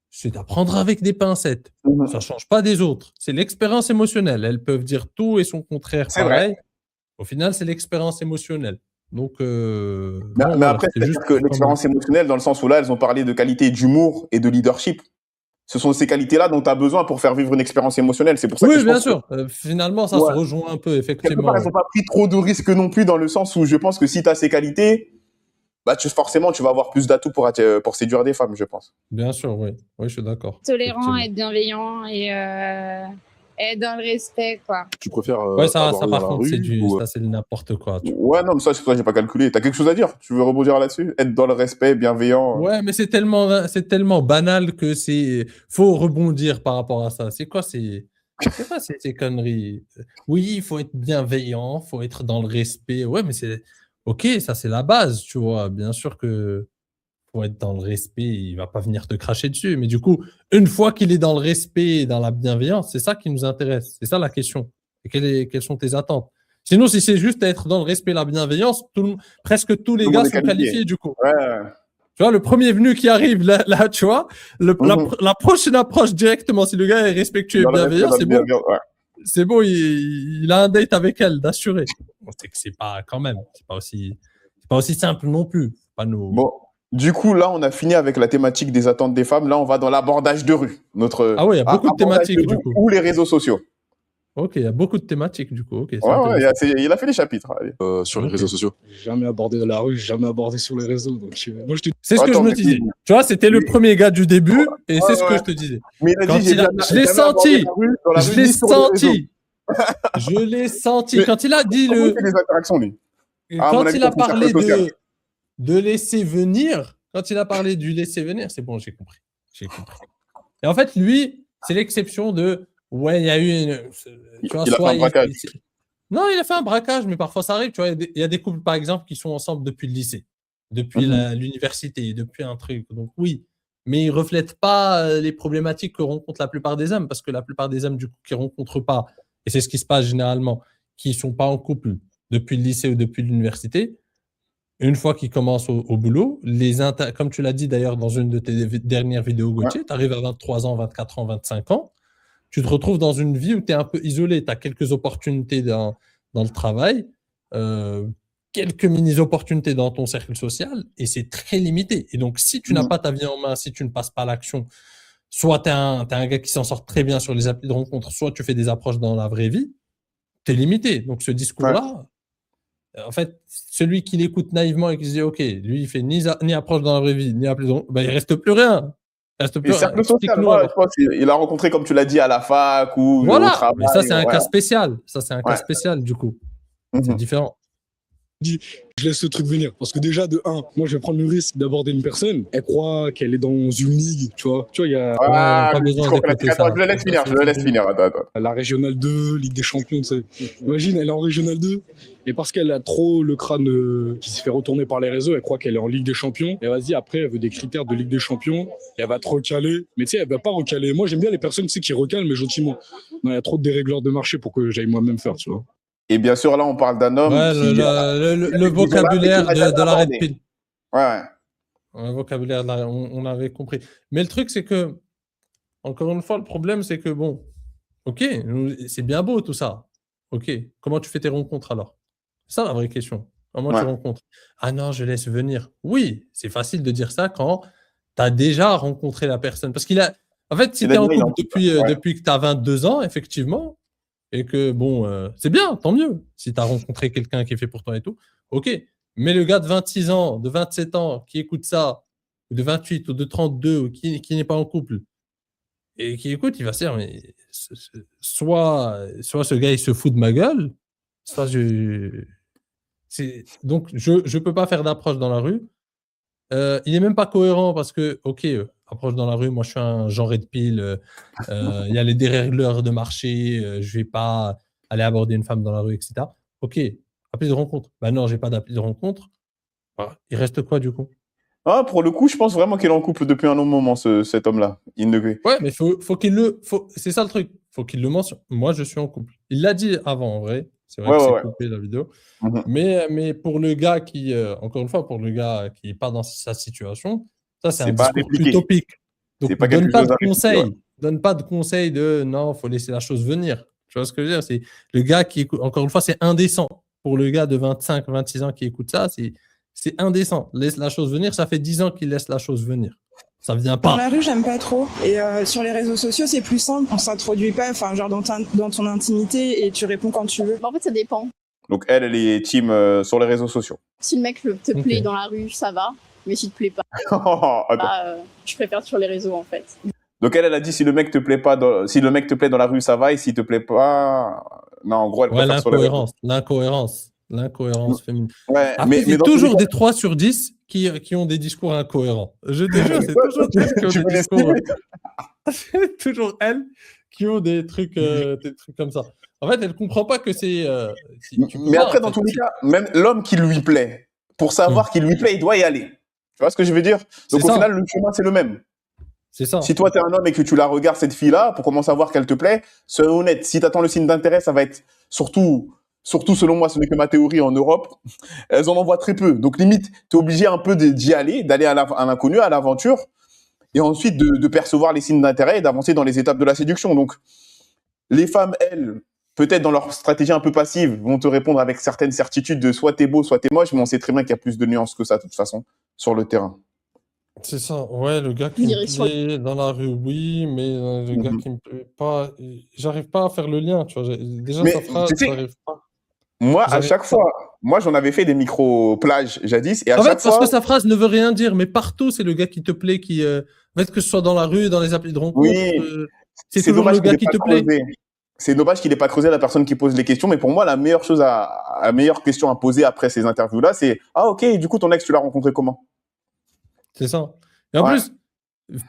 c'est à prendre avec des pincettes. Ça ne change pas des autres. C'est l'expérience émotionnelle. Elles peuvent dire tout et son contraire C'est vrai. pareil. Au final, c'est l'expérience émotionnelle. Donc, Mais, bon, mais voilà, après, c'était c'est-à-dire juste que pour quand même. l'expérience émotionnelle, dans le sens où là, elles ont parlé de qualité d'humour et de leadership. Ce sont ces qualités-là dont tu as besoin pour faire vivre une expérience émotionnelle. C'est pour ça que Oui, je bien pense que, sûr. Finalement, ça se ouais, rejoint un peu, quelque part, effectivement. elles n'ont pas pris trop de risques non plus, dans le sens où je pense que si tu as ces qualités, bah, forcément, tu vas avoir plus d'atouts pour séduire des femmes, je pense. Bien sûr, oui. Oui, je suis d'accord. Tolérant, Effectivement. être bienveillant et être dans le respect, quoi. Tu préfères Ouais, ça aborder dans par la contre, c'est rue ou ça, c'est n'importe quoi. Ouais, non, mais ça, j'ai pas calculé. T'as quelque chose à dire? Tu veux rebondir là-dessus? Être dans le respect, bienveillant. Ouais, mais c'est tellement banal que faut rebondir par rapport à ça. C'est quoi ces conneries? Oui, il faut être bienveillant, faut être dans le respect. Ouais, mais OK, ça c'est la base, tu vois. Bien sûr que faut être dans le respect, il va pas venir te cracher dessus. Mais du coup, une fois qu'il est dans le respect et dans la bienveillance, c'est ça qui nous intéresse. C'est ça la question. Et quelles sont tes attentes? Sinon, si c'est juste être dans le respect et la bienveillance, presque tous les Tout le gars monde est sont qualifié. qualifiés du coup. Ouais. Tu vois, le premier venu qui arrive, là tu vois, la prochaine approche directement, si le gars est respectueux et Dans le respect, bienveillant, dans c'est le bon. bienveillant, ouais. C'est bon, il a un date avec elle, d'assuré. Bon, c'est que c'est pas quand même, c'est pas aussi simple non plus. Pas nos... Bon, du coup, là, on a fini avec la thématique des attentes des femmes. Là, on va dans l'abordage de rue. Ah oui, il y a beaucoup de abordage thématiques de du rue coup. ou les réseaux sociaux. Ok, il y a beaucoup de thématiques du coup. Ok, c'est Ouais, intéressant. il a fait les chapitres. Allez. sur les Ok. réseaux sociaux? Jamais abordé dans la rue, jamais abordé sur les réseaux. Donc, moi, je te C'est ce que je Attends, me mais disais. oui. Tu vois, c'était le Oui. premier gars du début et c'est ce que Ouais. je te disais. Mais il a Quand dit, je l'ai jamais abordé senti, dans la je rue, l'ai ni sur les réseaux. senti, je l'ai senti. Mais Quand il a dit comment il fait des interactions, lui? À mon quand avis, il a dans son cercle parlé social. de laisser venir, quand il a parlé du laisser venir, c'est bon, j'ai compris. J'ai compris. Et en fait, lui, c'est l'exception de ouais, il y a eu tu vois, Il a fait un braquage. non, il a fait un braquage, mais parfois ça arrive. Tu vois, il y a des couples, par exemple, qui sont ensemble depuis le lycée, depuis l'université, depuis un truc. Donc oui, mais ils reflètent pas les problématiques que rencontrent la plupart des hommes, parce que la plupart des hommes, du coup, qui rencontrent pas, et c'est ce qui se passe généralement, qui sont pas en couple depuis le lycée ou depuis l'université, une fois qu'ils commencent au boulot, comme tu l'as dit d'ailleurs dans une de tes dernières vidéos, Gauthier, tu arrives à 23 ans, 24 ans, 25 ans, tu te retrouves dans une vie où tu es un peu isolé, tu as quelques opportunités dans le travail, quelques mini-opportunités dans ton cercle social, et c'est très limité. Et donc, si tu n'as pas ta vie en main, si tu ne passes pas à l'action, soit tu es un gars qui s'en sort très bien sur les applis de rencontre, soit tu fais des approches dans la vraie vie, tu es limité. Donc, ce discours-là, en fait, celui qui l'écoute naïvement et qui se dit, OK, lui, il fait ni approche dans la vraie vie, ni appli de rencontre, ben, il reste plus rien. Il reste plus Et rien. cercle social, Explique-nous moi, alors. je pense qu'il a rencontré, comme tu l'as dit, à la fac ou au Voilà, travail. mais ça, c'est un ouais. cas spécial. Ça, c'est un cas Ouais. spécial, du coup. C'est différent. je laisse ce truc venir. Parce que déjà, de 1, moi, je vais prendre le risque d'aborder une personne. Elle croit qu'elle est dans une ligue, tu vois. Tu vois, il y a Ah, pas le besoin discours d'écouter classique. ça. Attends, je le laisse finir, je le laisse finir. Attends. la Régionale 2, Ligue des Champions, tu sais. Imagine, elle est en Régionale 2. Et parce qu'elle a trop le crâne qui se fait retourner par les réseaux, elle croit qu'elle est en Ligue des Champions. Et vas-y, après, elle veut des critères de Ligue des Champions. Et elle va te recaler. Mais tu sais, elle va pas recaler. Moi, j'aime bien les personnes, tu sais, qui recalent, mais gentiment. Non, il y a trop de dérégleurs de marché pour que j'aille moi-même faire, tu vois. Et bien sûr, là, on parle d'un homme Ouais, qui. le vocabulaire de l'arrêt de pile. Ouais. Le vocabulaire, on avait compris. Mais le truc, c'est que, encore une fois, le problème, c'est que, bon, OK, c'est bien beau tout ça. OK, comment tu fais tes rencontres alors? C'est ça la vraie question. Comment tu rencontres? Ah non, je laisse venir. Oui, c'est facile de dire ça quand tu as déjà rencontré la personne. Parce en fait, si tu es en couple depuis que tu as 22 ans, effectivement, et que, bon, c'est bien, tant mieux. Si tu as rencontré quelqu'un qui est fait pour toi et tout, OK. Mais le gars de 26 ans, de 27 ans, qui écoute ça, ou de 28, ou de 32, ou qui n'est pas en couple, et qui écoute, il va se dire, mais soit ce gars, il se fout de ma gueule, soit donc, je peux pas faire d'approche dans la rue. Il est même pas cohérent parce que, OK, approche dans la rue, moi, je suis un genre de pile, il y a les dérégleurs de marché, je vais pas aller aborder une femme dans la rue, etc. OK, appli de rencontre. Bah non, j'ai pas d'appli de rencontre. Ah, il reste quoi, du coup? Ah, pour le coup, je pense vraiment qu'il est en couple depuis un long moment, cet homme-là. Ouais, mais c'est ça le truc. Faut qu'il le mentionne. Moi, je suis en couple. Il l'a dit avant, en vrai. C'est vrai Ouais, que ouais, c'est ouais. coupé la vidéo. Mhm. Mais pour le gars qui, encore une fois, pour le gars qui n'est pas dans sa situation, ça, c'est un C'est pas à discours répliquer. utopique. C'est Donc, pas donne quelque pas chose de à répliquer, ouais. conseils. Donne pas de conseils de non, faut laisser la chose venir. Tu vois ce que je veux dire? C'est le gars qui écoute, encore une fois, c'est indécent. Pour le gars de 25, 26 ans qui écoute ça, c'est indécent. Laisse la chose venir. Ça fait 10 ans qu'il laisse la chose venir. Ça vient Dans pas. la rue, j'aime pas trop. Et sur les réseaux sociaux, c'est plus simple. On s'introduit pas, enfin, genre dans ton intimité et tu réponds quand tu veux. En fait, ça dépend. Donc elle est team sur les réseaux sociaux. Si le mec te Ok. plaît dans la rue, ça va. Mais s'il te plaît pas, Attends. je préfère sur les réseaux en fait. Donc elle a dit si le mec te plaît pas, si le mec te plaît dans la rue, ça va, et s'il te plaît pas, non, en gros, elle Ouais, préfère sur les réseaux. l'incohérence féminine. Ouais, Après, mais c'est dans tous les toujours cas, des 3 sur 10 qui ont des discours incohérents. Je te jure, c'est toujours elles qui ont tu des peux discours. l'estimer. C'est toujours elles qui ont des trucs comme ça. En fait, elle comprend pas que c'est. Tu peux Mais pas, après, en dans fait. tous les cas, même l'homme qui lui plaît, pour savoir qu'il lui plaît, il doit y aller. Tu vois ce que je veux dire? Donc C'est au ça. final, le chemin, c'est le même. C'est ça. Si toi, tu es un homme et que tu la regardes, cette fille-là, pour comment savoir qu'elle te plaît, sois honnête. Si tu attends le signe d'intérêt, ça va être surtout selon moi, ce n'est que ma théorie en Europe, elles en envoient très peu. Donc limite, tu es obligé un peu d'y aller, d'aller à l'inconnu, à l'aventure, et ensuite de percevoir les signes d'intérêt et d'avancer dans les étapes de la séduction. Donc les femmes, elles, peut-être dans leur stratégie un peu passive, vont te répondre avec certaines certitudes de soit t'es beau, soit t'es moche, mais on sait très bien qu'il y a plus de nuances que ça, de toute façon, sur le terrain. C'est ça. Ouais, le gars qui Je me dirais sur plaît dans la rue, oui, mais le gars qui me plaît pas, j'arrive pas à faire le lien. Tu vois. Déjà, Mais sa phrase, tu sais, j'arrive pas. moi, à J'arrive chaque pas. fois, moi, j'en avais fait des micro-plages jadis, et à En fait, chaque parce fois, que sa phrase ne veut rien dire, mais partout, c'est le gars qui te plaît, qui, en fait, que ce soit dans la rue, dans les applis de rencontre, oui, c'est c'est toujours le dommage qu'il gars n'ait qui pas te plaît. creusé. C'est dommage qu'il n'ait pas creusé la personne qui pose les questions, mais pour moi, la meilleure question à poser après ces interviews-là, c'est ah ok, du coup ton ex, tu l'as rencontré comment? C'est ça. Et en Ouais. plus,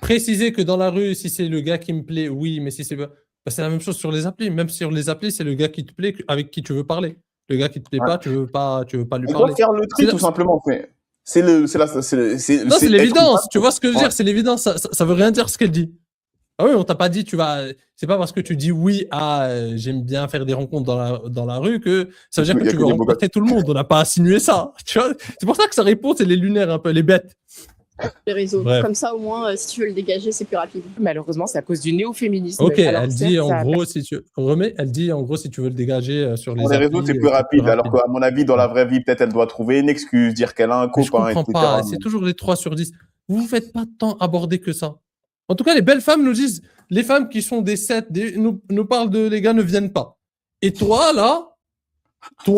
préciser que dans la rue, si c'est le gars qui me plaît, oui, mais si c'est pas, bah, c'est la même chose sur les applis. Même sur les applis, c'est le gars qui te plaît, avec qui tu veux parler. Le gars qui te plaît Ouais. pas, tu veux pas lui On doit parler. faire le C'est tri tout simplement. C'est Non, c'est être l'évidence. humain. Tu vois ce que je veux Ouais. dire? C'est l'évidence. Ça veut rien dire ce qu'elle dit. Ah oui, on t'a pas dit, c'est pas parce que tu dis oui à j'aime bien faire des rencontres dans la rue que ça veut dire Il que y a tu que veux des beaux rencontrer tout le monde. On n'a pas insinué ça. Tu vois? C'est pour ça que sa réponse, elle est lunaire un peu, elle est bête. les réseaux. Bref. Comme ça, au moins, si tu veux le dégager, c'est plus rapide. Malheureusement, c'est à cause du néo-féminisme. Ok, Alors, elle certes, dit en ça gros, si tu veux le dégager sur Sur les les réseaux, applis, c'est plus rapide. Alors qu'à mon avis, dans la vraie vie, peut-être elle doit trouver une excuse, dire qu'elle a un Mais je copain, comprends etc. pas. C'est toujours les 3 sur 10. Vous vous faites pas tant aborder que ça. En tout cas, les belles femmes nous disent, les femmes qui sont des 7, nous parlent de les gars ne viennent pas. Et toi, là, bon,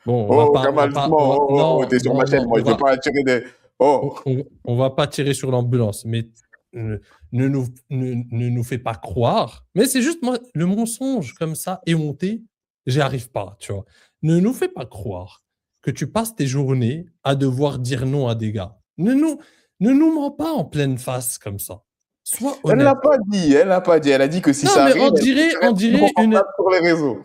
on va Oh, pas, Kamal, doucement. Oh, t'es sur ma chaîne, moi, je veux pas attirer des. Oh, on va pas tirer sur l'ambulance, mais ne nous fais pas croire. Mais c'est juste moi, le mensonge comme ça, éhonté, j'y arrive pas, tu vois. Ne nous fais pas croire que tu passes tes journées à devoir dire non à des gars. Ne nous mens pas en pleine face comme ça. Sois elle honnête. l'a pas dit. Elle a dit que si Non, ça mais arrive, on elle dirait serait confortable sur les réseaux.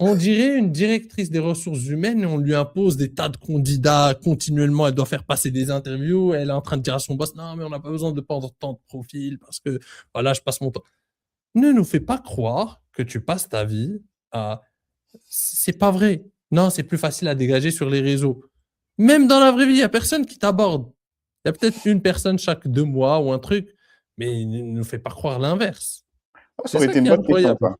On dirait une directrice des ressources humaines et on lui impose des tas de candidats continuellement. Elle doit faire passer des interviews. Elle est en train de dire à son boss, non, mais on n'a pas besoin de prendre tant de profils parce que voilà, je passe mon temps. Ne nous fais pas croire que tu passes ta vie à... C'est pas vrai. Non, c'est plus facile à dégager sur les réseaux. Même dans la vraie vie, il n'y a personne qui t'aborde. Il y a peut-être une personne chaque 2 mois ou un truc, mais ne nous fais pas croire l'inverse. Ça aurait été une bonne question, ça.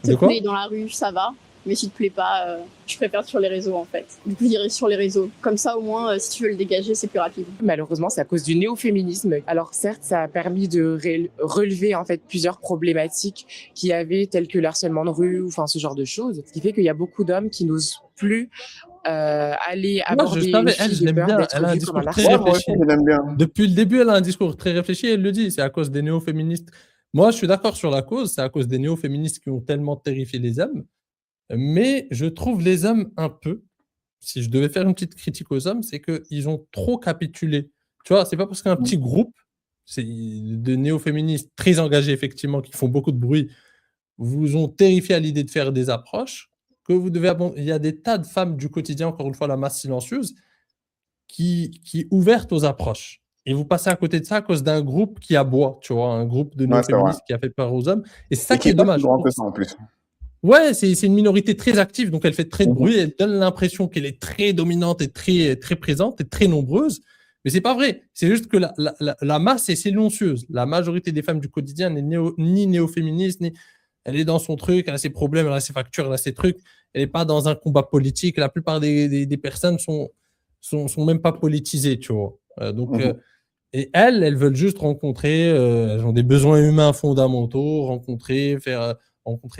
Te plaît dans la rue, ça va. Mais s'il te plaît pas, je préfère sur les réseaux en fait. Du coup, je dirais sur les réseaux. Comme ça, au moins, si tu veux le dégager, c'est plus rapide. Malheureusement, c'est à cause du néo-féminisme. Alors certes, ça a permis de relever en fait plusieurs problématiques qu'il y avait, telles que le harcèlement de rue, ou enfin ce genre de choses. Ce qui fait qu'il y a beaucoup d'hommes qui n'osent plus aller aborder je savais, une elle, fille je de l'aime peur bien. d'être Elle a un vue comme discours un très harceleur. réfléchi. Depuis le début, elle a un discours très réfléchi. Elle le dit, c'est à cause des néo-féministes. Moi, je suis d'accord sur la cause. C'est à cause des néo-féministes qui ont tellement terrifié les hommes. Mais je trouve les hommes un peu, si je devais faire une petite critique aux hommes, c'est qu'ils ont trop capitulé. Tu vois, c'est pas parce qu'un petit groupe de néo-féministes très engagés, effectivement, qui font beaucoup de bruit, vous ont terrifié à l'idée de faire des approches, que vous devez il y a des tas de femmes du quotidien, encore une fois, la masse silencieuse, qui est ouverte aux approches. Et vous passez à côté de ça à cause d'un groupe qui aboie, tu vois, un groupe de Ouais, c'est vrai. néo-féministes qui a fait peur aux hommes. Et c'est ça Et qui qui est est pas si dommage. grand que ça en plus. Ouais, c'est une minorité très active, donc elle fait très de bruit, elle donne l'impression qu'elle est très dominante et très présente et très nombreuse. Mais c'est pas vrai. C'est juste que la masse est silencieuse. La majorité des femmes du quotidien n'est ni néo-féministe, ni elle est dans son truc, elle a ses problèmes, elle a ses factures, elle a ses trucs. Elle n'est pas dans un combat politique. La plupart des personnes sont même pas politisées, tu vois. Et elles veulent juste rencontrer, elles ont des besoins humains fondamentaux, rencontrer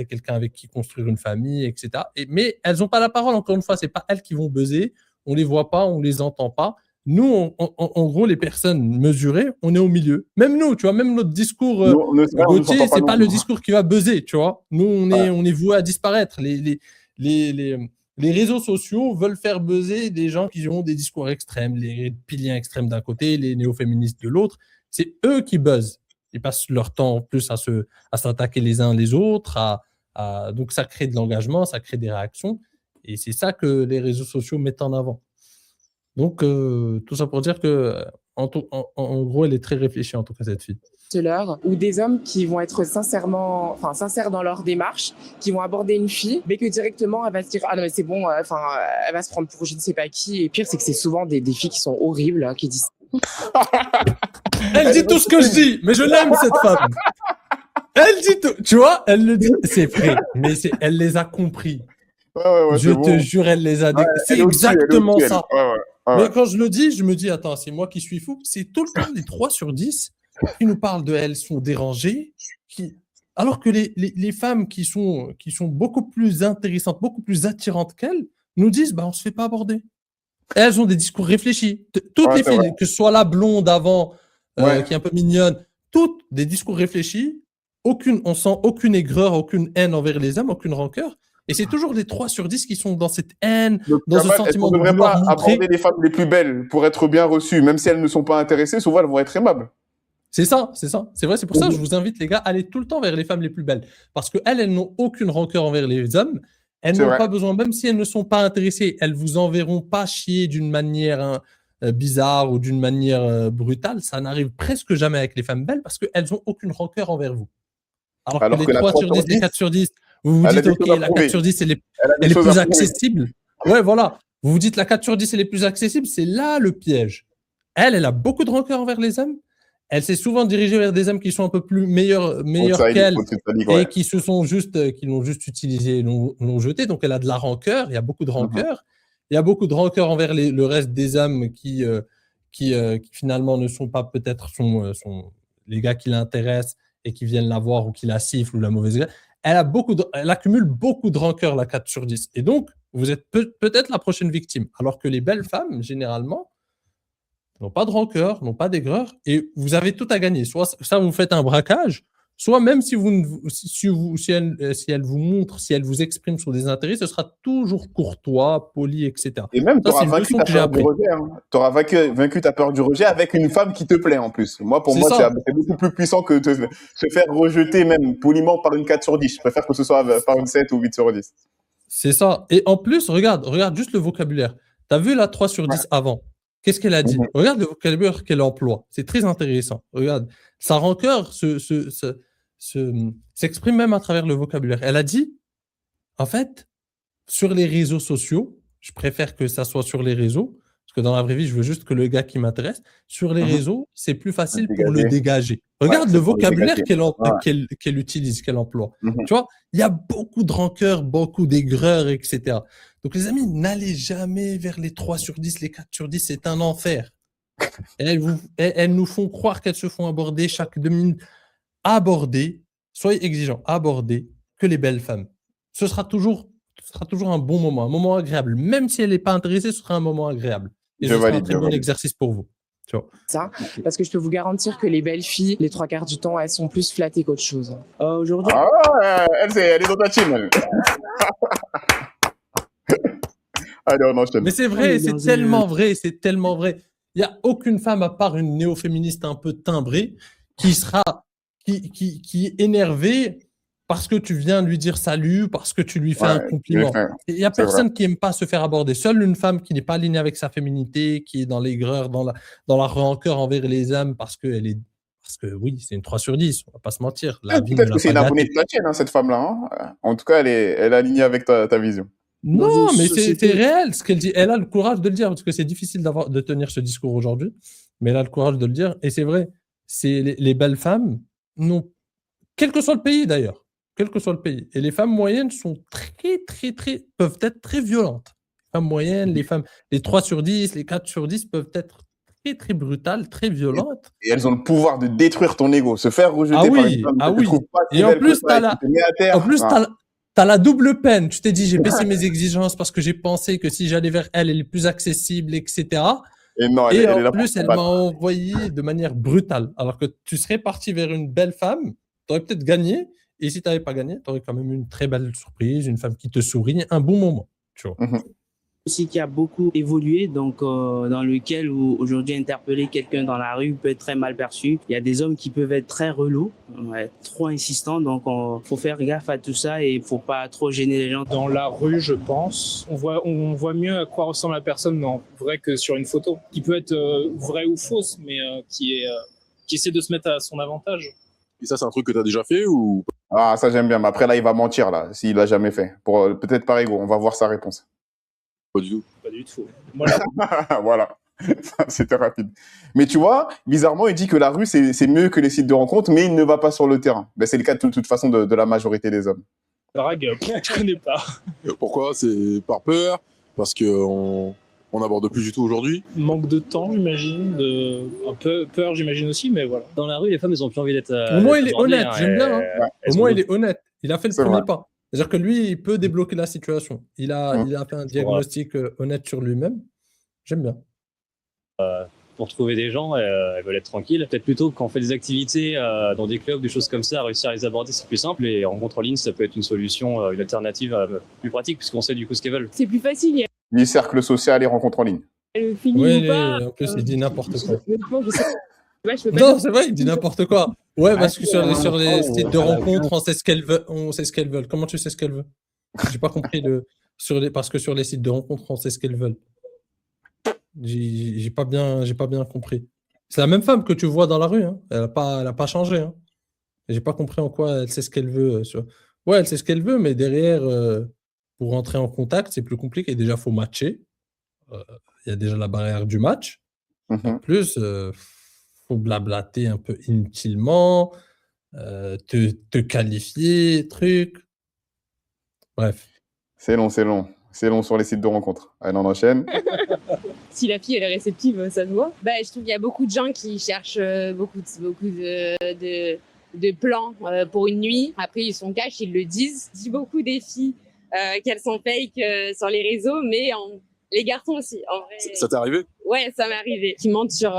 quelqu'un avec qui construire une famille, etc. Mais elles n'ont pas la parole, encore une fois, c'est pas elles qui vont buzzer, on les voit pas, on les entend pas. Nous, en gros, les personnes mesurées, on est au milieu. Même nous, tu vois, même notre discours Gauthier, c'est pas le discours qui va buzzer, tu vois. Nous, on est voué à disparaître. Les réseaux sociaux veulent faire buzzer des gens qui ont des discours extrêmes, les piliers extrêmes d'un côté, les néo-féministes de l'autre. C'est eux qui buzzent. Ils passent leur temps plus à s'attaquer les uns les autres. Donc, ça crée de l'engagement, ça crée des réactions. Et c'est ça que les réseaux sociaux mettent en avant. Donc, tout ça pour dire que, en gros, elle est très réfléchie, en tout cas, cette fille. Ou des hommes qui vont être sincères dans leur démarche, qui vont aborder une fille, mais que directement elle va se dire ah non mais c'est bon, elle va se prendre pour je ne sais pas qui. Et pire c'est que c'est souvent des filles qui sont horribles hein, qui disent. Elle dit tout ce que je dis, mais je l'aime cette femme. Elle dit tout, tu vois, elle le dit, c'est vrai, mais elle les a compris. Ouais, je te jure, elle les a dit. C'est exactement ça. Ouais. Mais quand je le dis, je me dis attends, c'est moi qui suis fou. C'est tout le temps les 3 sur 10 qui nous parlent de elles sont dérangées, alors que les femmes qui sont beaucoup plus intéressantes, beaucoup plus attirantes qu'elles, nous disent on se fait pas aborder. Et elles ont des discours réfléchis. Toutes les filles, que ce soit la blonde avant, qui est un peu mignonne, toutes des discours réfléchis. On sent aucune aigreur, aucune haine envers les hommes, aucune rancœur. Et c'est toujours les 3 sur 10 qui sont dans cette haine, dans ce sentiment de vouloir montrer. On ne devrait pas aborder les femmes les plus belles pour être bien reçues, même si elles ne sont pas intéressées, souvent elles vont être aimables. C'est ça. C'est vrai, c'est pour ça que je vous invite, les gars, à aller tout le temps vers les femmes les plus belles. Parce qu'elles n'ont aucune rancœur envers les hommes. Elles n'ont pas besoin, même si elles ne sont pas intéressées, elles vous enverront pas chier d'une manière bizarre ou d'une manière brutale. Ça n'arrive presque jamais avec les femmes belles parce qu'elles n'ont aucune rancœur envers vous. Alors que les 3 sur 10, les 4 sur 10, vous vous dites, OK, la 4 sur 10, elle est plus accessible. Ouais, voilà. Vous vous dites, la 4 sur 10, elle est plus accessible. C'est là le piège. Elle a beaucoup de rancœur envers les hommes. Elle s'est souvent dirigée vers des hommes qui sont un peu plus meilleurs qu'elle et qui l'ont juste utilisé, l'ont jeté. Donc, elle a de la rancœur. Il y a beaucoup de rancœur. Il y a beaucoup de rancœur envers le reste des hommes qui finalement ne sont pas peut-être les gars qui l'intéressent et qui viennent la voir ou qui la sifflent ou la mauvaise graine. Elle accumule beaucoup de rancœur, la 4 sur 10. Et donc, vous êtes peut-être la prochaine victime. Alors que les belles femmes, généralement, n'ont pas de rancœur, n'ont pas d'aigreur, et vous avez tout à gagner. Soit ça, vous faites un braquage, soit même si elle vous montre, si elle vous exprime sur des intérêts, ce sera toujours courtois, poli, etc. Et même, tu auras vaincu ta peur du rejet. Tu auras vaincu ta peur du rejet avec une femme qui te plaît en plus. Pour moi, c'est beaucoup plus puissant que se faire rejeter même poliment par une 4 sur 10. Je préfère que ce soit par une 7 ou 8 sur 10. C'est ça. Et en plus, regarde juste le vocabulaire. Tu as vu la 3 sur 10 avant? Qu'est-ce qu'elle a dit? Regarde le vocabulaire qu'elle emploie. C'est très intéressant. Regarde, sa rancœur s'exprime même à travers le vocabulaire. Elle a dit, en fait, sur les réseaux sociaux, je préfère que ça soit sur les réseaux, parce que dans la vraie vie, je veux juste que le gars qui m'intéresse, sur les réseaux, c'est plus facile pour le dégager. Regarde le vocabulaire qu'elle utilise, qu'elle emploie. Tu vois, il y a beaucoup de rancœur, beaucoup d'aigreur, etc. Donc, les amis, n'allez jamais vers les 3 sur 10, les 4 sur 10, c'est un enfer. Elles nous font croire qu'elles se font aborder chaque 2 minutes. Soyez exigeants, abordez que les belles femmes. Ce sera toujours un bon moment, un moment agréable. Même si elle n'est pas intéressée, ce sera un moment agréable. Et ce sera un très bon exercice pour vous. Tu vois. Ça, parce que je peux vous garantir que les belles filles, les 3/4 du temps, elles sont plus flattées qu'autre chose. Aujourd'hui. Elle est dans ta team. Allez, on enchaîne. Mais c'est vrai, c'est tellement vrai. Il n'y a aucune femme, à part une néo-féministe un peu timbrée, qui est énervée parce que tu viens lui dire salut, parce que tu lui fais un Ouais, compliment. Il y a c'est vrai. personne qui aime pas se faire aborder. Seule une femme qui n'est pas alignée avec sa féminité, qui est dans l'aigreur, dans la rancœur envers les hommes, parce que oui, c'est une 3 sur 10, on va pas se mentir. La vie ne Peut-être l'a que c'est pas une abonnée gâtée. de la tienne, hein, cette femme-là. Hein. En tout cas, elle est alignée avec ta vision. Dans Non, une mais c'est société- réel ce qu'elle dit. Elle a le courage de le dire, parce que c'est difficile de tenir ce discours aujourd'hui, mais elle a le courage de le dire. Et c'est vrai, c'est les belles femmes, non, quel que soit le pays d'ailleurs, quel que soit le pays. Et les femmes moyennes sont peuvent être très violentes. Les femmes moyennes, les 3 sur 10, les 4 sur 10 peuvent être très brutales, très violentes. Et elles ont le pouvoir de détruire ton ego, se faire rejeter Ah par une oui, femme ah que tu oui. trouves pas si Et en belle que plus, ça et qui te met à terre. t'as la double peine. Tu t'es dit, j'ai baissé mes exigences parce que j'ai pensé que si j'allais vers elle, elle est plus accessible, etc. Et non, elle Et est en là pour plus, te elle m'a battre. envoyé de manière brutale. Alors que tu serais parti vers une belle femme, tu aurais peut-être gagné. Et si tu n'avais pas gagné, tu aurais quand même une très belle surprise, une femme qui te sourit, un bon moment. Tu vois. Aussi qui a beaucoup évolué, donc dans lequel où aujourd'hui interpeller quelqu'un dans la rue peut être très mal perçu. Il y a des hommes qui peuvent être très relous, trop insistants, donc faut faire gaffe à tout ça et faut pas trop gêner les gens. Dans la rue, je pense, on voit mieux à quoi ressemble la personne en vrai que sur une photo, qui peut être vraie ou fausse, mais qui essaie de se mettre à son avantage. Et ça, c'est un truc que tu as déjà fait ou Ah, ça j'aime bien. Mais après, là, il va mentir, là, s'il l'a jamais fait. Peut-être par ego. On va voir sa réponse. pas du tout? Pas du tout. Voilà. Voilà. C'était rapide. Mais tu vois, bizarrement, il dit que la rue, c'est mieux que les sites de rencontres, mais il ne va pas sur le terrain. Ben, c'est le cas de toute façon de la majorité des hommes. Drague, je connais pas. Pourquoi? C'est par peur? Parce qu'on n'aborde plus du tout aujourd'hui? Manque de temps, j'imagine. Un peu peur, j'imagine aussi, mais voilà. Dans la rue, les femmes, elles ont plus envie d'être. Au moins, il d'être est abordées, honnête. hein, J'aime bien. Hein. elles Au sont moins, deux. il est honnête. Il a fait le C'est premier vrai. pas. C'est-à-dire que lui, il peut débloquer la situation. Il a fait un diagnostic honnête sur lui-même. J'aime bien. Pour trouver des gens, elles veulent être tranquilles. Peut-être plutôt quand on fait des activités dans des clubs, des choses comme ça, réussir à les aborder, c'est plus simple. Et rencontre en ligne, ça peut être une solution, une alternative plus pratique, puisqu'on sait du coup ce qu'elles veulent. C'est plus facile, il y a Ni cercle social et rencontres en ligne. le feeling Ouais, ou pas. en plus, il dit n'importe quoi. Honnêtement, je sais pas. Ouais, je peux pas Non, dire- c'est vrai, il dit n'importe quoi. Ouais, parce que sur les sites de rencontres, on sait ce qu'elles veulent. On sait ce qu'elles veulent. Comment tu sais ce qu'elles veulent? J'ai pas compris parce que sur les sites de rencontres, on sait ce qu'elles veulent. J'ai pas bien compris. C'est la même femme que tu vois dans la rue. Hein. Elle a pas changé. Hein. J'ai pas compris en quoi elle sait ce qu'elle veut. Ouais, elle sait ce qu'elle veut, mais derrière, pour rentrer en contact, c'est plus compliqué. Déjà, faut matcher. Il y a déjà la barrière du match. En plus, faut blablater un peu inutilement, te qualifier, truc. Bref. C'est long, c'est long. C'est long sur les sites de rencontres. Allez, on enchaîne. Si la fille elle est réceptive, ça se voit. Bah, je trouve qu'il y a beaucoup de gens qui cherchent beaucoup de plans pour une nuit. Après, ils sont cash, ils le disent. Je dis beaucoup des filles qu'elles sont fake sur les réseaux, mais les garçons aussi. En vrai, Ça t'est arrivé? ouais, ça m'est arrivé. Qui mentent sur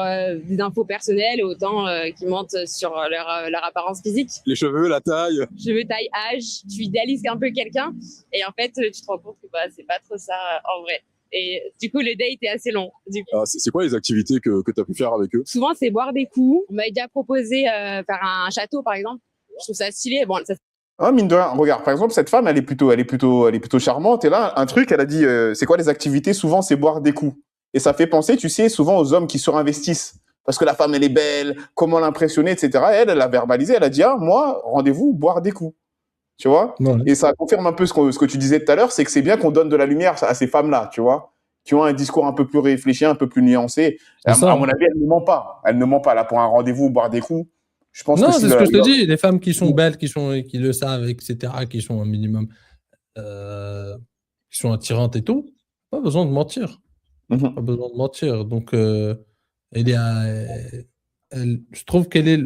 des infos personnelles, autant qui mentent sur leur apparence physique. Les cheveux, la taille? Cheveux, taille, âge, tu idéalises un peu quelqu'un et en fait, tu te rends compte que c'est pas trop ça en vrai. Et du coup, le date est assez long. Du coup. C'est quoi les activités que tu as pu faire avec eux? Souvent, c'est boire des coups. On m'a déjà proposé faire un château, par exemple. Je trouve ça stylé. Bon, ça... Ah, mine de rien, regarde, par exemple, cette femme, elle est plutôt charmante. Et là, un truc, elle a dit, c'est quoi les activités? Souvent, c'est boire des coups. Et ça fait penser, tu sais, souvent aux hommes qui surinvestissent. Parce que la femme, elle est belle, comment l'impressionner, etc. Et elle a verbalisé, elle a dit, ah, moi, rendez-vous, boire des coups. Tu vois? Ouais. Et ça confirme un peu ce que tu disais tout à l'heure, c'est que c'est bien qu'on donne de la lumière à ces femmes-là, tu vois? Qui ont un discours un peu plus réfléchi, un peu plus nuancé. À mon avis, elle ne ment pas. Elle ne ment pas. Là, pour un rendez-vous, boire des coups, je pense Non, que c'est ce que je te dis. Les femmes qui sont belles, qui le savent, etc., qui sont un minimum, qui sont attirantes et tout, pas besoin de mentir. Pas besoin de mentir. Donc, je trouve qu'elle est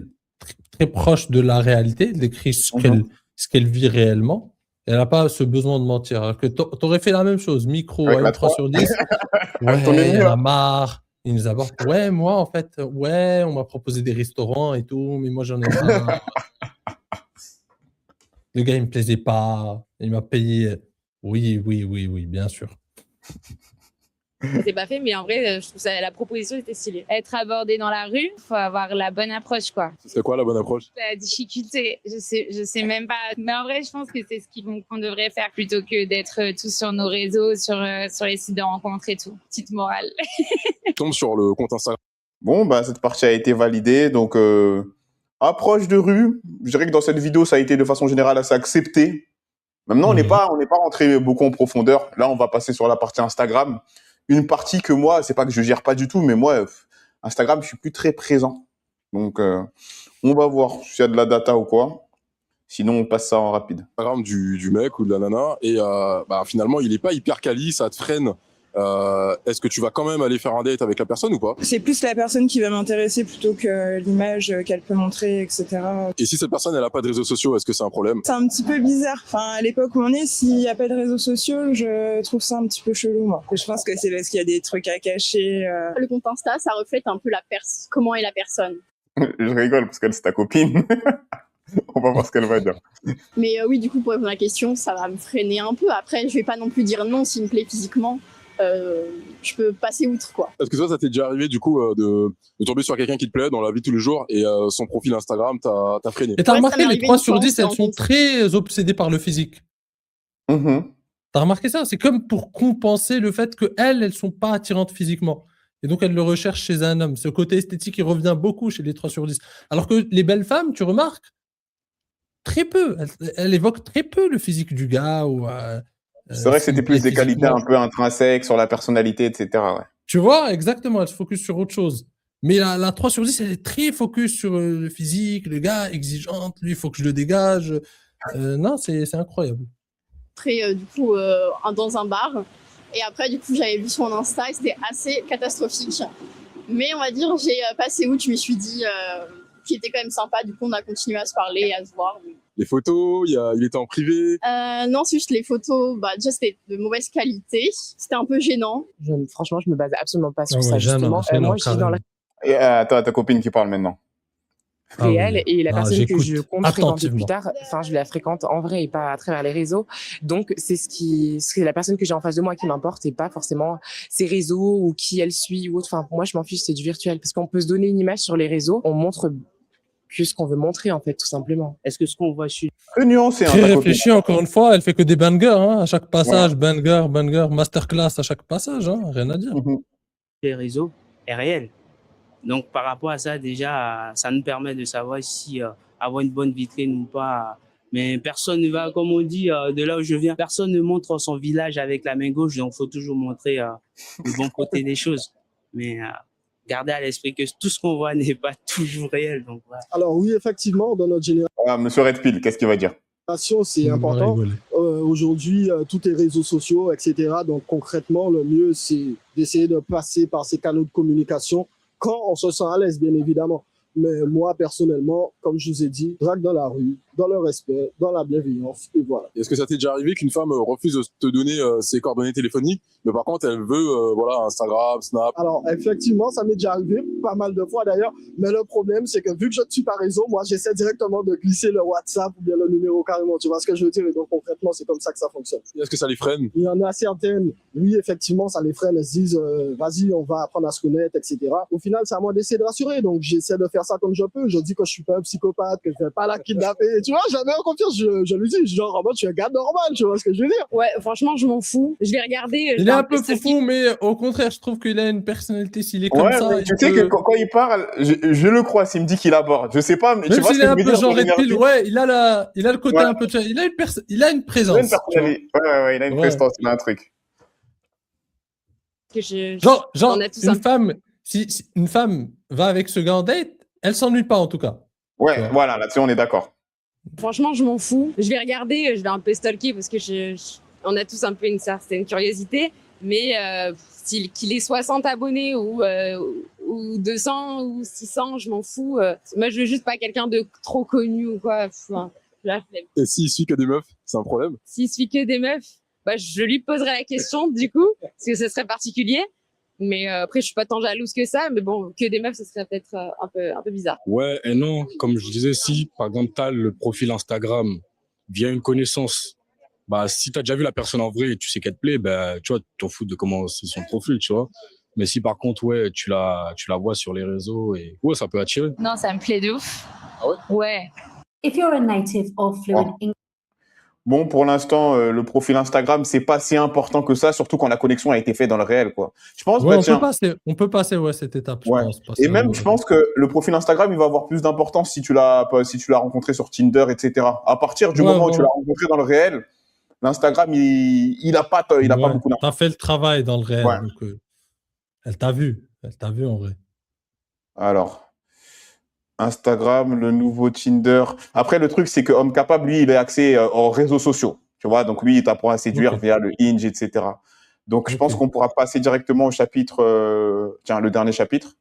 très proche de la réalité. Elle décrit ce qu'elle vit réellement. Elle n'a pas ce besoin de mentir. Alors que t'aurais fait la même chose. Micro Avec à la une 3 sur 10. Avec ton Ouais, ennemi, il y en là. a marre. Il nous aborde. Ouais, moi, en fait, ouais, on m'a proposé des restaurants et tout, mais moi, j'en ai marre. Le gars, il me plaisait pas. Il m'a payé. Oui, bien sûr. Ça s'est pas fait, mais en vrai, je trouve ça, la proposition était stylée. Être abordé dans la rue, faut avoir la bonne approche, quoi. C'est quoi la bonne approche? La difficulté, je sais même pas. Mais en vrai, je pense que c'est ce qu'on devrait faire plutôt que d'être tous sur nos réseaux, sur les sites de rencontres et tout. Petite morale. Je tombe sur le compte Instagram. Bon, bah, cette partie a été validée. Donc, approche de rue. Je dirais que dans cette vidéo, ça a été de façon générale assez accepté. Maintenant, on n'est pas rentré beaucoup en profondeur. Là, on va passer sur la partie Instagram. Une partie que moi, c'est pas que je gère pas du tout, mais moi, Instagram, je suis plus très présent. Donc, on va voir s'il y a de la data ou quoi. Sinon, on passe ça en rapide. Instagram du mec ou de la nana et bah, finalement, il est pas hyper quali, ça te freine. Est-ce que tu vas quand même aller faire un date avec la personne ou pas? C'est plus la personne qui va m'intéresser plutôt que l'image qu'elle peut montrer, etc. Et si cette personne, elle a pas de réseaux sociaux, est-ce que c'est un problème? C'est un petit peu bizarre. Enfin, à l'époque où on est, s'il n'y a pas de réseaux sociaux, je trouve ça un petit peu chelou, moi. Je pense que c'est parce qu'il y a des trucs à cacher. Le compte Insta, ça reflète un peu comment est la personne. Je rigole parce qu'elle, c'est ta copine. On va voir ce qu'elle va dire. Mais oui, du coup, pour répondre à la question, ça va me freiner un peu. Après, je vais pas non plus dire non s'il me plaît physiquement. Je peux passer outre, quoi. Est-ce que ça t'est déjà arrivé du coup de tomber sur quelqu'un qui te plaît dans la vie de tous les jours et son profil Instagram t'a freiné? Et t'as Ouais, ça remarqué, m'est les arrivé 3 une sur fois, 10, c'était elles en sont compte. très obsédées par le physique. T'as remarqué ça? C'est comme pour compenser le fait qu'elles sont pas attirantes physiquement. Et donc, elles le recherchent chez un homme. Ce côté esthétique, il revient beaucoup chez les 3 sur 10. Alors que les belles femmes, tu remarques, très peu. Elles évoquent très peu le physique du gars ou C'est vrai que c'était plus des qualités un peu intrinsèques sur la personnalité, etc. Ouais. Tu vois, exactement, elle se focus sur autre chose. Mais la 3 sur 10, elle est très focus sur le physique, le gars exigeante, lui, il faut que je le dégage. Non, c'est incroyable. Après, du coup, dans un bar. Et après, du coup, j'avais vu sur mon Insta et c'était assez catastrophique. Mais on va dire, j'ai passé outre, je me suis dit qu'il était quand même sympa. Du coup, on a continué à se parler et à se voir. Les photos, il était en privé. Non, c'est juste les photos, bah, déjà, c'était de mauvaise qualité. C'était un peu gênant. Franchement, je me base absolument pas sur Ah ouais, ça, gênant, justement. gênant, Moi, je dis dans le Et attends, ta copine qui parle maintenant. réel et la Ah, personne que je j'écoute compte fréquenter attentivement. plus tard, enfin, je la fréquente en vrai et pas à travers les réseaux. Donc, c'est la personne que j'ai en face de moi qui m'importe et pas forcément ses réseaux ou qui elle suit ou autre. Enfin, moi, je m'en fiche, c'est du virtuel parce qu'on peut se donner une image sur les réseaux. On montre que ce qu'on veut montrer, en fait, tout simplement. Est-ce que ce qu'on voit sur Peu nuancé, hein, Très ta copine. réfléchi, encore une fois, elle fait que des bangers, hein, à chaque passage, banger, masterclass à chaque passage, hein, rien à dire. les réseaux est réel. Donc, par rapport à ça, déjà, ça nous permet de savoir si avoir une bonne vitrine ou pas. Mais personne ne va, comme on dit, de là où je viens, personne ne montre son village avec la main gauche. Donc, il faut toujours montrer le bon côté des choses. Mais garder à l'esprit que tout ce qu'on voit n'est pas toujours réel. Donc, voilà. Alors oui, effectivement, dans notre génération, Ah, Monsieur Red Pill, qu'est-ce qu'il va dire? c'est important. Aujourd'hui, tous les réseaux sociaux, etc. Donc concrètement, le mieux, c'est d'essayer de passer par ces canaux de communication quand on se sent à l'aise, bien évidemment. Mais moi, personnellement, comme je vous ai dit, drague dans la rue, dans le respect, dans la bienveillance, et voilà. Est-ce que ça t'est déjà arrivé qu'une femme refuse de te donner ses coordonnées téléphoniques, mais par contre, elle veut voilà, Instagram, Snap? Alors, effectivement, ça m'est déjà arrivé pas mal de fois d'ailleurs, mais le problème, c'est que vu que je ne suis pas réseau, moi, j'essaie directement de glisser le WhatsApp ou bien le numéro carrément, tu vois ce que je veux dire? Et donc, concrètement, c'est comme ça que ça fonctionne. Est-ce que ça les freine? Il y en a certaines, oui, effectivement, ça les freine, elles se disent, vas-y, on va apprendre à se connaître, etc. Au final, c'est à moi d'essayer de rassurer, donc j'essaie de faire ça comme je peux. Je dis que je suis pas un psychopathe, que je vais pas la kidnapper, tu vois, jamais en confiance, je lui dis, genre, en mode, je suis un gars normal, tu vois ce que je veux dire? Ouais, franchement, je m'en fous. Je vais regarder. Il est un peu foufou, mais au contraire, je trouve qu'il a une personnalité, s'il est comme Ouais, ça. mais tu sais que quand il parle, je le crois s'il me dit qu'il aborde. Je sais pas, mais tu Même vois ce s'il que est je un veux peu dire genre pour Red Pill, l'énergie. ouais, il a le côté Ouais. un peu... Il a une présence. Il a une personnalité. Ouais, il a une prestance, il a un truc. Genre on a tous une un- femme, si une femme va avec ce gars en date, elle s'ennuie pas en tout cas. Ouais, voilà, là-dessus, on est d'accord. Franchement, je m'en fous. Je vais regarder, je vais un peu stalker parce que on a tous un peu une certaine curiosité. Mais qu'il ait 60 abonnés ou 200 ou 600, je m'en fous. Moi, je veux juste pas quelqu'un de trop connu ou quoi. Enfin, la flemme. Et s'il suit que des meufs, c'est un problème? S'il suit que des meufs, bah, je lui poserai la question du coup, parce que ce serait particulier. Mais après, je suis pas tant jalouse que ça. Mais bon, que des meufs, ce serait peut-être un peu bizarre. Ouais et non, comme je disais, si par exemple tu as le profil Instagram via une connaissance bah, si tu as déjà vu la personne en vrai et tu sais qu'elle te plaît, bah, tu vois, tu t'en fous de comment c'est son profil, tu vois. Mais si par contre, ouais, tu la vois sur les réseaux, et ouais, ça peut attirer. Non, ça me plaît de ouf. Ah ouais? Ouais. If you're a native or fluent English. Bon, pour l'instant, le profil Instagram, c'est pas si important que ça, surtout quand la connexion a été faite dans le réel, quoi. Je pense, Ouais, bah, tiens, on peut passer ouais, cette étape, je ouais. pense. Et même, je pense que le profil Instagram, il va avoir plus d'importance si tu l'as rencontré sur Tinder, etc. À partir du Ouais, moment où tu voilà. l'as rencontré dans le réel, l'Instagram, il a pas Ouais, beaucoup d'importance. t'as fait le travail dans le réel, Ouais. donc elle t'a vu en vrai. Alors, Instagram, le nouveau Tinder. Après, le truc, c'est que Homme Capable, lui, il a accès aux réseaux sociaux. Tu vois, donc lui, il t'apprend à séduire Ok. via le Hinge, etc. Donc, je pense qu'on pourra passer directement au chapitre, le dernier chapitre.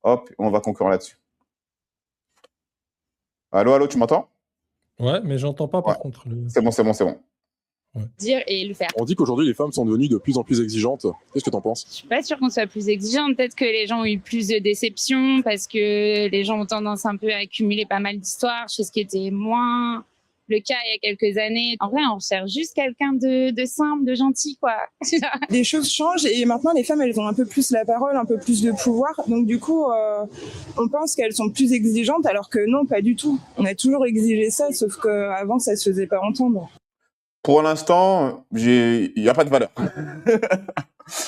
Hop, on va conclure là-dessus. Allô, tu m'entends? Ouais, mais j'entends pas par contre. C'est bon. Dire et le faire. On dit qu'aujourd'hui, les femmes sont devenues de plus en plus exigeantes. Qu'est-ce que t'en penses? Je suis pas sûre qu'on soit plus exigeant. Peut-être que les gens ont eu plus de déceptions parce que les gens ont tendance un peu à accumuler pas mal d'histoires, chose qui était moins le cas il y a quelques années. En vrai, on cherche juste quelqu'un de simple, de gentil, quoi. Des choses changent et maintenant les femmes elles ont un peu plus la parole, un peu plus de pouvoir. Donc du coup, on pense qu'elles sont plus exigeantes alors que non, pas du tout. On a toujours exigé ça, sauf qu'avant ça se faisait pas entendre. Pour l'instant, il n'y a pas de valeur.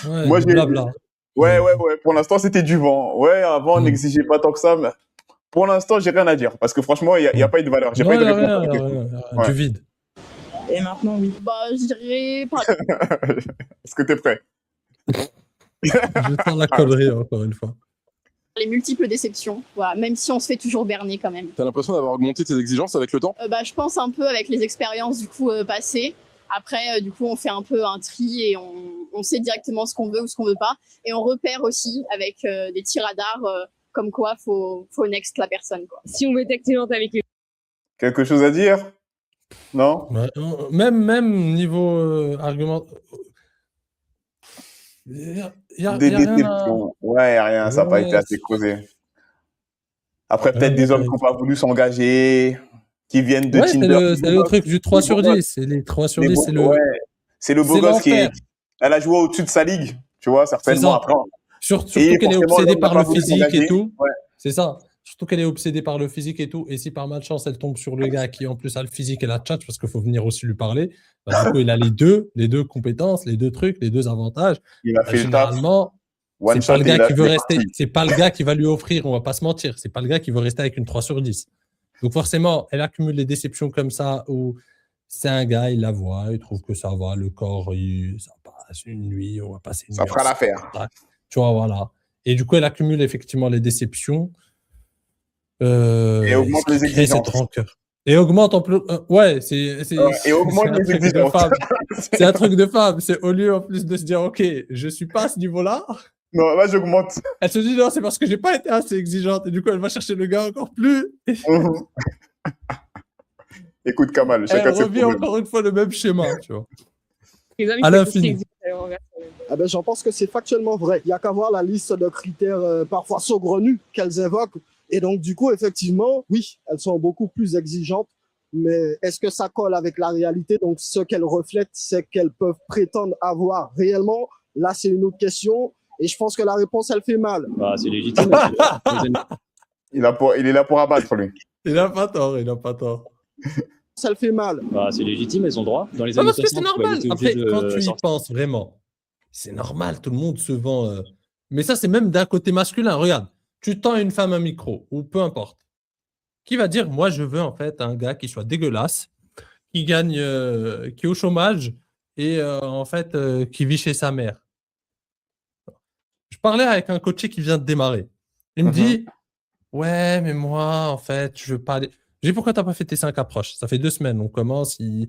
Ouais, Moi, blabla. Ouais. Pour l'instant, c'était du vent. Ouais, avant, on n'exigeait pas tant que ça. Mais pour l'instant, j'ai rien à dire. Parce que franchement, il n'y a pas eu de valeur. J'ai pas eu de réponse. Rien, du vide. Et maintenant, oui. Bah, je dirais pas. Est-ce que tu es prêt? Je sens la connerie, encore une fois. Les multiples déceptions, voilà, même si on se fait toujours berner quand même. T'as l'impression d'avoir augmenté tes exigences avec le temps? Bah, je pense un peu avec les expériences du coup passées. Après, du coup, on fait un peu un tri et on sait directement ce qu'on veut ou ce qu'on veut pas. Et on repère aussi avec des petits radars comme quoi faut next la personne, quoi. Si on veut être excellente avec les... Quelque chose à dire? Non? Ouais, même niveau argument. Y a Des rien à... déceptions. Ouais, rien, ça n'a pas été assez creusé. Après, peut-être des hommes qui n'ont pas voulu s'engager, qui viennent de Tinder. C'est le truc du 3 sur 10. C'est les 3 sur 10, c'est le... Ouais, c'est le beau gosse elle a joué au-dessus de sa ligue, tu vois, certainement. Après, surtout qu'elle est obsédée par le physique et tout. Ouais. C'est ça. Surtout qu'elle est obsédée par le physique et tout. Et si par malchance, elle tombe sur le gars qui, en plus, a le physique et la tchatch, parce qu'il faut venir aussi lui parler, bah, du coup, il a les deux compétences, les deux trucs, les deux avantages. Il a fait généralement, c'est pas le gars qui veut rester. C'est pas le gars qui va lui offrir, on va pas se mentir. C'est pas le gars qui veut rester avec une 3 sur 10. Donc, forcément, elle accumule les déceptions comme ça où c'est un gars, il la voit, il trouve que ça va, le corps, ça passe une nuit, on va passer une nuit. Ça fera l'affaire. Tu vois, voilà. Et du coup, elle accumule effectivement les déceptions. Et augmente les exigences. Et augmente en plus. Et augmente les exigences. C'est un truc de femme. C'est au lieu en plus de se dire, OK, je suis pas à ce niveau-là. Non, là, j'augmente. Elle se dit, non, c'est parce que j'ai pas été assez exigeante. Et du coup, elle va chercher le gars encore plus. Écoute, Kamal, elle revient encore une fois le même schéma, tu vois. À l'infini. J'en pense que c'est factuellement vrai. Il n'y a qu'à voir la liste de critères parfois saugrenus qu'elles évoquent. Et donc, du coup, effectivement, oui, elles sont beaucoup plus exigeantes. Mais est-ce que ça colle avec la réalité? Donc, ce qu'elles reflètent, c'est qu'elles peuvent prétendre avoir réellement. Là, c'est une autre question. Et je pense que la réponse, elle fait mal. Bah, c'est légitime. Il est là pour abattre, lui. Il n'a pas tort. Ça le fait mal. Bah, c'est légitime, elles ont droit. Dans les années parce que c'est 60, normal. Après, quand tu y penses vraiment, c'est normal, tout le monde se vend. Mais ça, c'est même d'un côté masculin. Regarde, tu tends une femme un micro, ou peu importe. Qui va dire, moi, je veux en fait un gars qui soit dégueulasse, qui gagne, qui est au chômage et en fait, qui vit chez sa mère. Je parlais avec un coaché qui vient de démarrer. Il me dit, ouais, mais moi, en fait, je veux pas aller. Je dis, pourquoi tu n'as pas fait tes 5 approches? Ça fait 2 semaines, on commence, il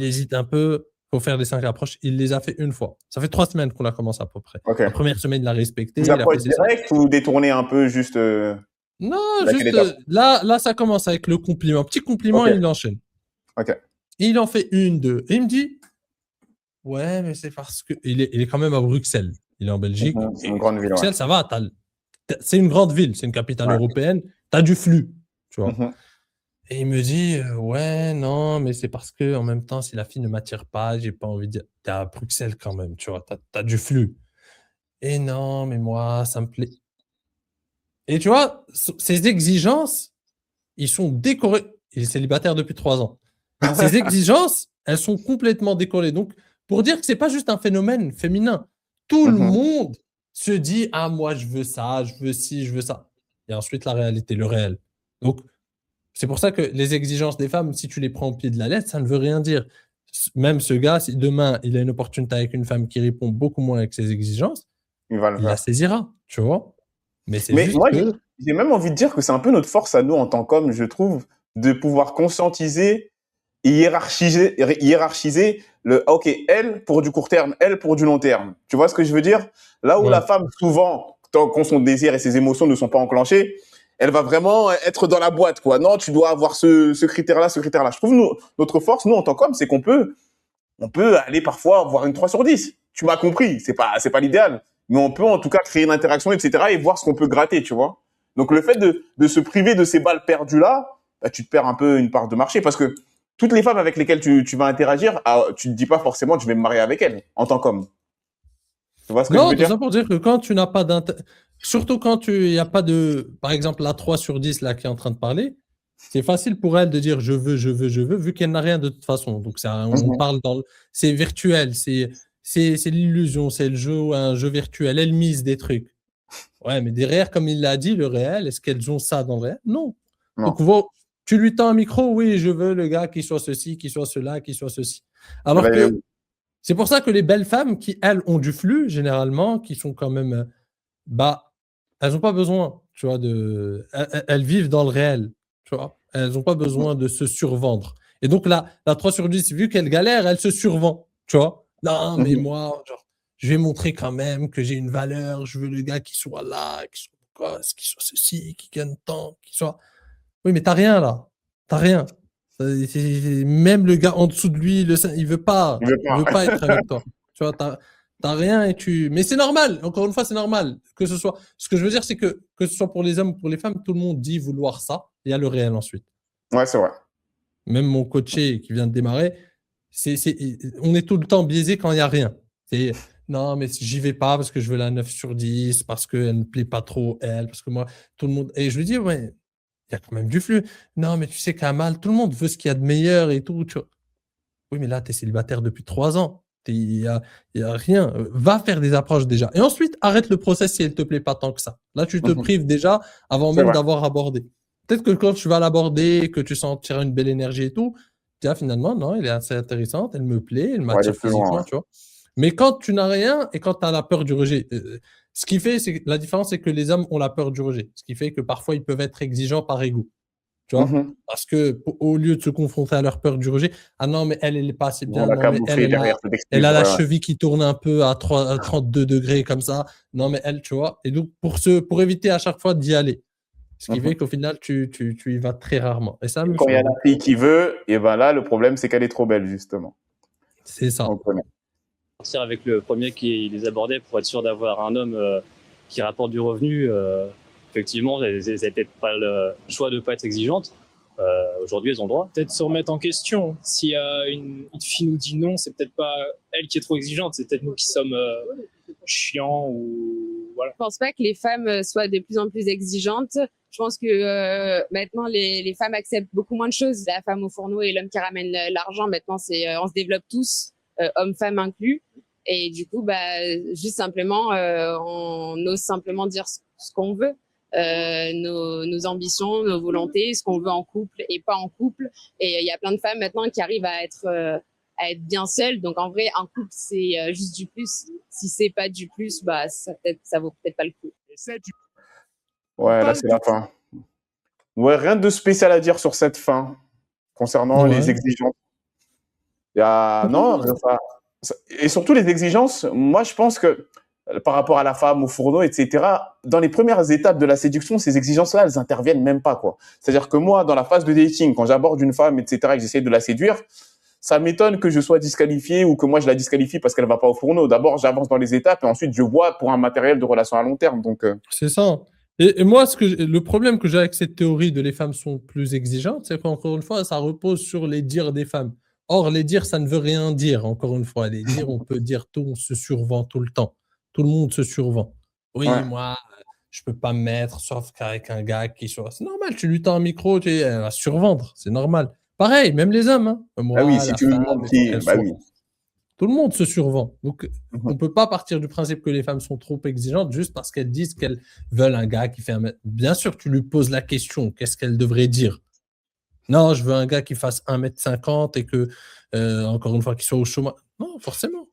hésite un peu, il faut faire les 5 approches. Il les a fait une fois. Ça fait 3 semaines qu'on a commencé à peu près. La première semaine, il l'a respecté. Vous approches direct ou détourner un peu juste Non, juste là, ça commence avec le compliment. Petit compliment, et il enchaîne. Ok. Il en fait 1, 2. Et il me dit, ouais, mais c'est parce que... Il est quand même à Bruxelles. Il est en Belgique. C'est une grande ville. Bruxelles, ça va. C'est une grande ville, c'est une capitale européenne. Tu as du flux, tu vois. Et il me dit, ouais, non, mais c'est parce que en même temps, si la fille ne m'attire pas, j'ai pas envie de dire, t'es à Bruxelles quand même, tu vois, t'as du flux. Et non, mais moi, ça me plaît. Et tu vois, ces exigences, ils sont décorés. Il est célibataire depuis 3 ans. Ces exigences, elles sont complètement décorées. Donc, pour dire que c'est pas juste un phénomène féminin, tout le Mhm. monde se dit, ah, moi, je veux ça, je veux ci, je veux ça. Et ensuite, la réalité, le réel. Donc, c'est pour ça que les exigences des femmes, si tu les prends au pied de la lettre, ça ne veut rien dire. Même ce gars, si demain il a une opportunité avec une femme qui répond beaucoup moins avec ses exigences, Il va le il la faire. saisira, tu vois. Mais c'est Mais juste moi, que j'ai même envie de dire que c'est un peu notre force à nous en tant qu'hommes, je trouve, de pouvoir conscientiser et hiérarchiser le OK, elle pour du court terme, elle pour du long terme. Tu vois ce que je veux dire? Là où la ouais. femme, souvent, quand son désir et ses émotions ne sont pas enclenchées, elle va vraiment être dans la boîte, quoi. Non, tu dois avoir ce critère-là, ce critère-là. Je trouve notre force, nous, en tant qu'hommes, c'est on peut aller parfois voir une 3 sur 10. Tu m'as compris, c'est pas l'idéal. Mais on peut en tout cas créer une interaction, etc. et voir ce qu'on peut gratter, tu vois. Donc le fait de se priver de ces balles perdues-là, bah, tu te perds un peu une part de marché parce que toutes les femmes avec lesquelles tu vas interagir, tu te dis pas forcément que je vais me marier avec elles en tant qu'homme. Tu vois ce que je non, veux tout dire? ça pour dire que quand tu n'as pas surtout quand il n'y a pas de, par exemple, la 3 sur 10 là qui est en train de parler, c'est facile pour elle de dire je veux, je veux, je veux, vu qu'elle n'a rien de toute façon. Donc on Mhm. parle c'est virtuel, c'est l'illusion, c'est le jeu, un jeu virtuel. Elle mise des trucs. Ouais, mais derrière, comme il l'a dit, le réel, est-ce qu'elles ont ça dans le réel? Non. Donc, Non. tu lui tends un micro, oui, je veux le gars qui soit ceci, qui soit cela, qui soit ceci. Eh Alors ben, que c'est pour ça que les belles femmes qui, elles, ont du flux, généralement, qui sont quand même, bah, elles n'ont pas besoin, tu vois, elles vivent dans le réel, tu vois. Elles n'ont pas besoin de se survendre. Et donc, la 3 sur 10, vu qu'elle galère, elle se survend, tu vois. Non, mais mhm. moi, genre, je vais montrer quand même que j'ai une valeur, je veux le gars qui soit là, qui soit quoi, qui soit ceci, qui gagne tant, qui soit. Oui, mais t'as rien là. T'as rien. Même le gars en dessous de lui, il veut pas. Je veux Il pas. veut pas être avec toi. Tu vois, t'as rien et tu. Mais c'est normal. Encore une fois, c'est normal que ce soit. Ce que je veux dire, c'est que ce soit pour les hommes ou pour les femmes, tout le monde dit vouloir ça. Il y a le réel ensuite. Ouais, c'est vrai. Même mon coaché qui vient de démarrer, on est tout le temps biaisé quand il y a rien. C'est non, mais j'y vais pas parce que je veux la 9 sur 10, parce qu'elle me plaît pas trop, elle, parce que moi, tout le monde. Et je lui dis, ouais, il y a quand même du flux. Non, mais tu sais qu'à Mal, tout le monde veut ce qu'il y a de meilleur et tout. Tu vois. Oui, mais là, tu es célibataire depuis 3 ans. Il y a rien. Va faire des approches déjà. Et ensuite, arrête le process si elle te plaît pas tant que ça. Là, tu te Mhm. prives déjà avant C'est même vrai. d'avoir abordé. Peut-être que quand tu vas l'aborder, que tu sentiras une belle énergie et tout, tiens, finalement, non, elle est assez intéressante, elle me plaît, elle On va aller m'attire plus loin, physiquement, ouais. tu vois. Mais quand tu n'as rien et quand tu as la peur du rejet, ce qui fait, c'est la différence, c'est que les hommes ont la peur du rejet. Ce qui fait que parfois, ils peuvent être exigeants par ego. Tu vois? Mhm. Parce qu'au lieu de se confronter à leur peur du rejet, ah non, mais elle est pas assez On bien. a Non, mais camouflé derrière cette elle excuse. a la Ouais, ouais. cheville qui tourne un peu à 32 degrés comme ça. Non, mais elle, tu vois. Et donc, pour éviter à chaque fois d'y aller. Ce qui fait Mhm. qu'au final, tu y vas très rarement. Et ça Et me quand il y a frustre la beaucoup. fille qui veut, et ben là, le problème, c'est qu'elle est trop belle, justement. C'est On ça. le connaît. Partir avec le premier qui les abordait pour être sûr d'avoir un homme qui rapporte du revenu. Effectivement, elles n'avaient peut-être pas le choix de ne pas être exigeantes. Aujourd'hui, elles ont le droit. Peut-être se remettre en question. Si une fille nous dit non, c'est peut-être pas elle qui est trop exigeante, c'est peut-être nous qui sommes chiants ou voilà. Je pense pas que les femmes soient de plus en plus exigeantes. Je pense que maintenant les femmes acceptent beaucoup moins de choses. La femme au fourneau et l'homme qui ramène l'argent. Maintenant, on se développe tous, hommes-femmes inclus. Et du coup, juste simplement, on ose simplement dire ce qu'on veut, nos ambitions, nos volontés, ce qu'on veut en couple et pas en couple. Et il y a plein de femmes maintenant qui arrivent à être bien seules. Donc en vrai, un couple, c'est juste du plus. Si c'est pas du plus, ça vaut peut-être pas le coup. Ouais, là, c'est la fin. Ouais, rien de spécial à dire sur cette fin concernant les Ouais. exigences. Non, et surtout les exigences, moi, je pense que par rapport à la femme, au fourneau, etc., dans les premières étapes de la séduction, ces exigences-là, elles interviennent même pas, quoi. C'est-à-dire que moi, dans la phase de dating, quand j'aborde une femme, etc., et que j'essaie de la séduire, ça m'étonne que je sois disqualifié ou que moi je la disqualifie parce qu'elle va pas au fourneau. D'abord, j'avance dans les étapes et ensuite je vois pour un matériel de relation à long terme. Donc, C'est ça. Et moi, le problème que j'ai avec cette théorie de les femmes sont plus exigeantes, c'est qu'encore une fois, ça repose sur les dires des femmes. Or, les dires, ça ne veut rien dire, encore une fois. Les dires, on peut dire tout, on se survend tout le temps. Tout le monde se survend. Oui, Ouais. moi, je peux pas me mettre, sauf qu'avec un gars qui soit... C'est normal, tu lui tends un micro, elle va survendre, c'est normal. Pareil, même les hommes. Hein. Moi, Ah oui, si la tu me femme, demandes il faut qui. qu'elle Bah soit... oui. Tout le monde se survend. Donc, on Mhm. ne peut pas partir du principe que les femmes sont trop exigeantes juste parce qu'elles disent qu'elles veulent un gars qui fait 1 mètre. Bien sûr, tu lui poses la question, qu'est-ce qu'elle devrait dire? Non, je veux un gars qui fasse 1,50 m et que, encore une fois, qu'il soit au chômage. Non, forcément.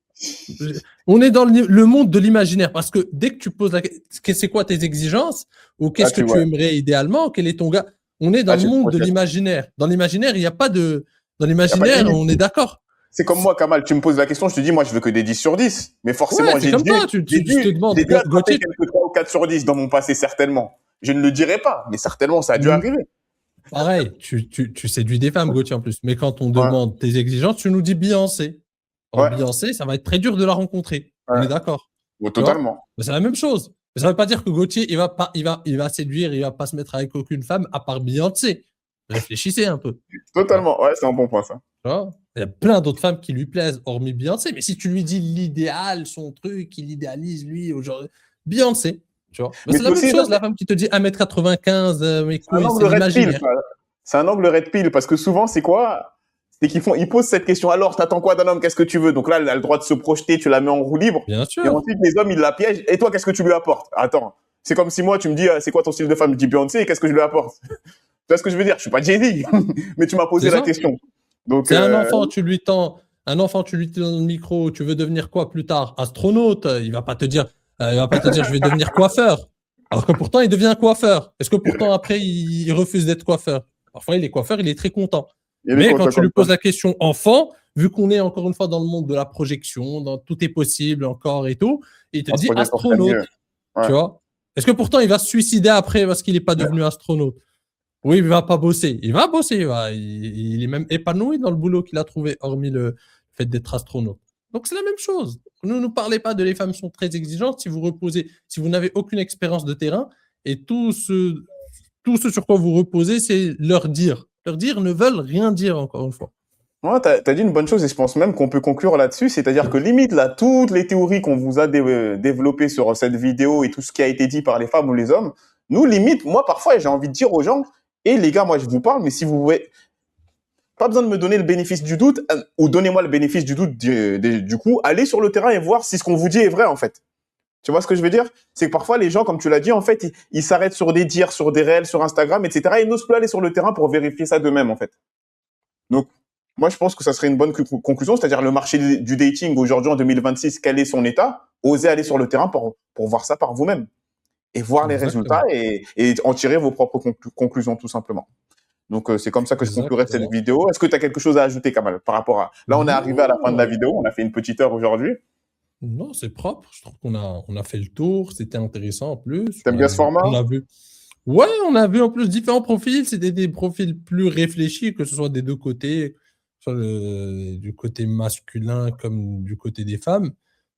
On est dans le monde de l'imaginaire parce que dès que tu poses la question, c'est quoi tes exigences ou qu'est-ce que tu aimerais idéalement? Quel est ton gars? On est dans le monde de l'imaginaire. Dans l'imaginaire, il n'y a pas de. Dans l'imaginaire, on est d'accord. C'est comme moi, Kamal, tu me poses la question, je te dis, moi, je veux que des 10 sur 10. Mais forcément, Ouais, c'est comme toi, tu te demandes, j'ai dû attraper Gauthier, quelques 3 ou 4 sur 10 dans mon passé, certainement. Je ne le dirai pas, mais certainement, ça a dû arriver. pareil, tu séduis des femmes, Gauthier, en plus. Mais quand on demande tes exigences, tu nous dis Beyoncé. Or, Beyoncé, ça va être très dur de la rencontrer. On est d'accord. Ouais, totalement. Mais c'est la même chose. Mais ça ne veut pas dire que Gauthier, il va séduire, il va pas se mettre avec aucune femme à part Beyoncé. Réfléchissez un peu. Totalement. Ouais, c'est un bon point, ça. Tu vois, il y a plein d'autres femmes qui lui plaisent, hormis Beyoncé. Mais si tu lui dis l'idéal, son truc, il idéalise lui aujourd'hui, Beyoncé. Tu vois. Mais c'est la même chose, la femme qui te dit 1,95 m, mes couilles, c'est l'imaginaire. C'est un angle red pill parce que souvent, c'est quoi? C'est ils posent cette question. Alors, t'attends quoi d'un homme? Qu'est-ce que tu veux? Donc là, elle a le droit de se projeter, tu la mets en roue libre. Bien sûr. Et ensuite, les hommes, ils la piègent. Et toi, qu'est-ce que tu lui apportes? Attends. C'est comme si moi, tu me dis, c'est quoi ton style de femme? Je dis Beyoncé, et qu'est-ce que je lui apporte? Tu vois ce que je veux dire? Je suis pas Jay-Z, mais tu m'as posé la question. Donc, c'est un enfant, tu lui tends le micro, tu veux devenir quoi plus tard? Astronaute. Il va pas te dire, je vais devenir coiffeur. Alors que pourtant, il devient coiffeur. Est-ce que pourtant, après, il refuse d'être coiffeur? Parfois, il est coiffeur, il est très content. Mais quand tu lui poses la question enfant, vu qu'on est encore une fois dans le monde de la projection, dans tout est possible encore et tout, il te dit astronaute. Tu vois? Est-ce que pourtant, il va se suicider après parce qu'il n'est pas devenu astronaute? Oui, il va pas bosser. Il va bosser. Il est même épanoui dans le boulot qu'il a trouvé, hormis le fait d'être astronaute. Donc, c'est la même chose. Ne nous parlez pas de les femmes sont très exigeantes si vous n'avez aucune expérience de terrain et tout ce sur quoi vous reposez, c'est leur dire. Leur dire ne veulent rien dire, encore une fois. Ouais, t'as dit une bonne chose et je pense même qu'on peut conclure là-dessus. C'est-à-dire que limite, là, toutes les théories qu'on vous a développées sur cette vidéo et tout ce qui a été dit par les femmes ou les hommes, nous, limite, moi, parfois, j'ai envie de dire aux gens, les gars, moi, je vous parle, mais si vous voulez, pas besoin de me donner le bénéfice du doute, ou donnez-moi le bénéfice du doute, du coup, allez sur le terrain et voir si ce qu'on vous dit est vrai, en fait. Tu vois ce que je veux dire? C'est que parfois, les gens, comme tu l'as dit, en fait, ils s'arrêtent sur des dires, sur des réels, sur Instagram, etc. et n'osent plus aller sur le terrain pour vérifier ça d'eux-mêmes, en fait. Donc, moi, je pense que ça serait une bonne conclusion, c'est-à-dire le marché du dating aujourd'hui, en 2026, quel est son état? Osez aller sur le terrain pour voir ça par vous-même. Et voir les résultats et en tirer vos propres conclusions, tout simplement. Donc, c'est comme ça que je conclurai cette vidéo. Est-ce que tu as quelque chose à ajouter, Kamal, par rapport à... Là, on est arrivé à la fin de la vidéo. On a fait une petite heure aujourd'hui. Non, c'est propre. Je trouve qu'on a fait le tour. C'était intéressant en plus. T'aimes bien ce format? On a vu en plus différents profils. C'était des profils plus réfléchis, que ce soit des deux côtés, soit du côté masculin comme du côté des femmes.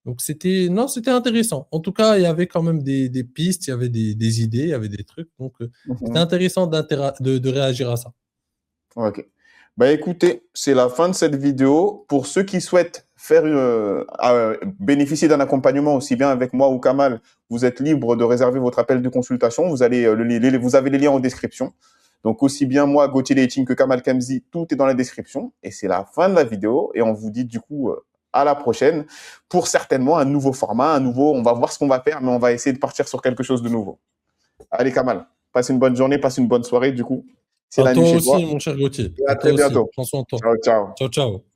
Donc, c'était intéressant. En tout cas, il y avait quand même des pistes, il y avait des idées, il y avait des trucs. Donc, c'était intéressant de réagir à ça. Ok. Bah, écoutez, c'est la fin de cette vidéo. Pour ceux qui souhaitent bénéficier d'un accompagnement aussi bien avec moi ou Kamal, vous êtes libre de réserver votre appel de consultation. Vous avez les liens en description. Donc, aussi bien moi, Gauthier Dating, que Kamal Kemzi, tout est dans la description. Et c'est la fin de la vidéo. Et on vous dit du coup... à la prochaine pour certainement un nouveau format, on va voir ce qu'on va faire, mais on va essayer de partir sur quelque chose de nouveau. Allez, Kamal, passe une bonne journée, passe une bonne soirée, du coup. C'est la nuit chez toi. Toi aussi, mon cher Gauthier. Et à très bientôt. Prends soin de toi. Ciao, ciao. Ciao, ciao.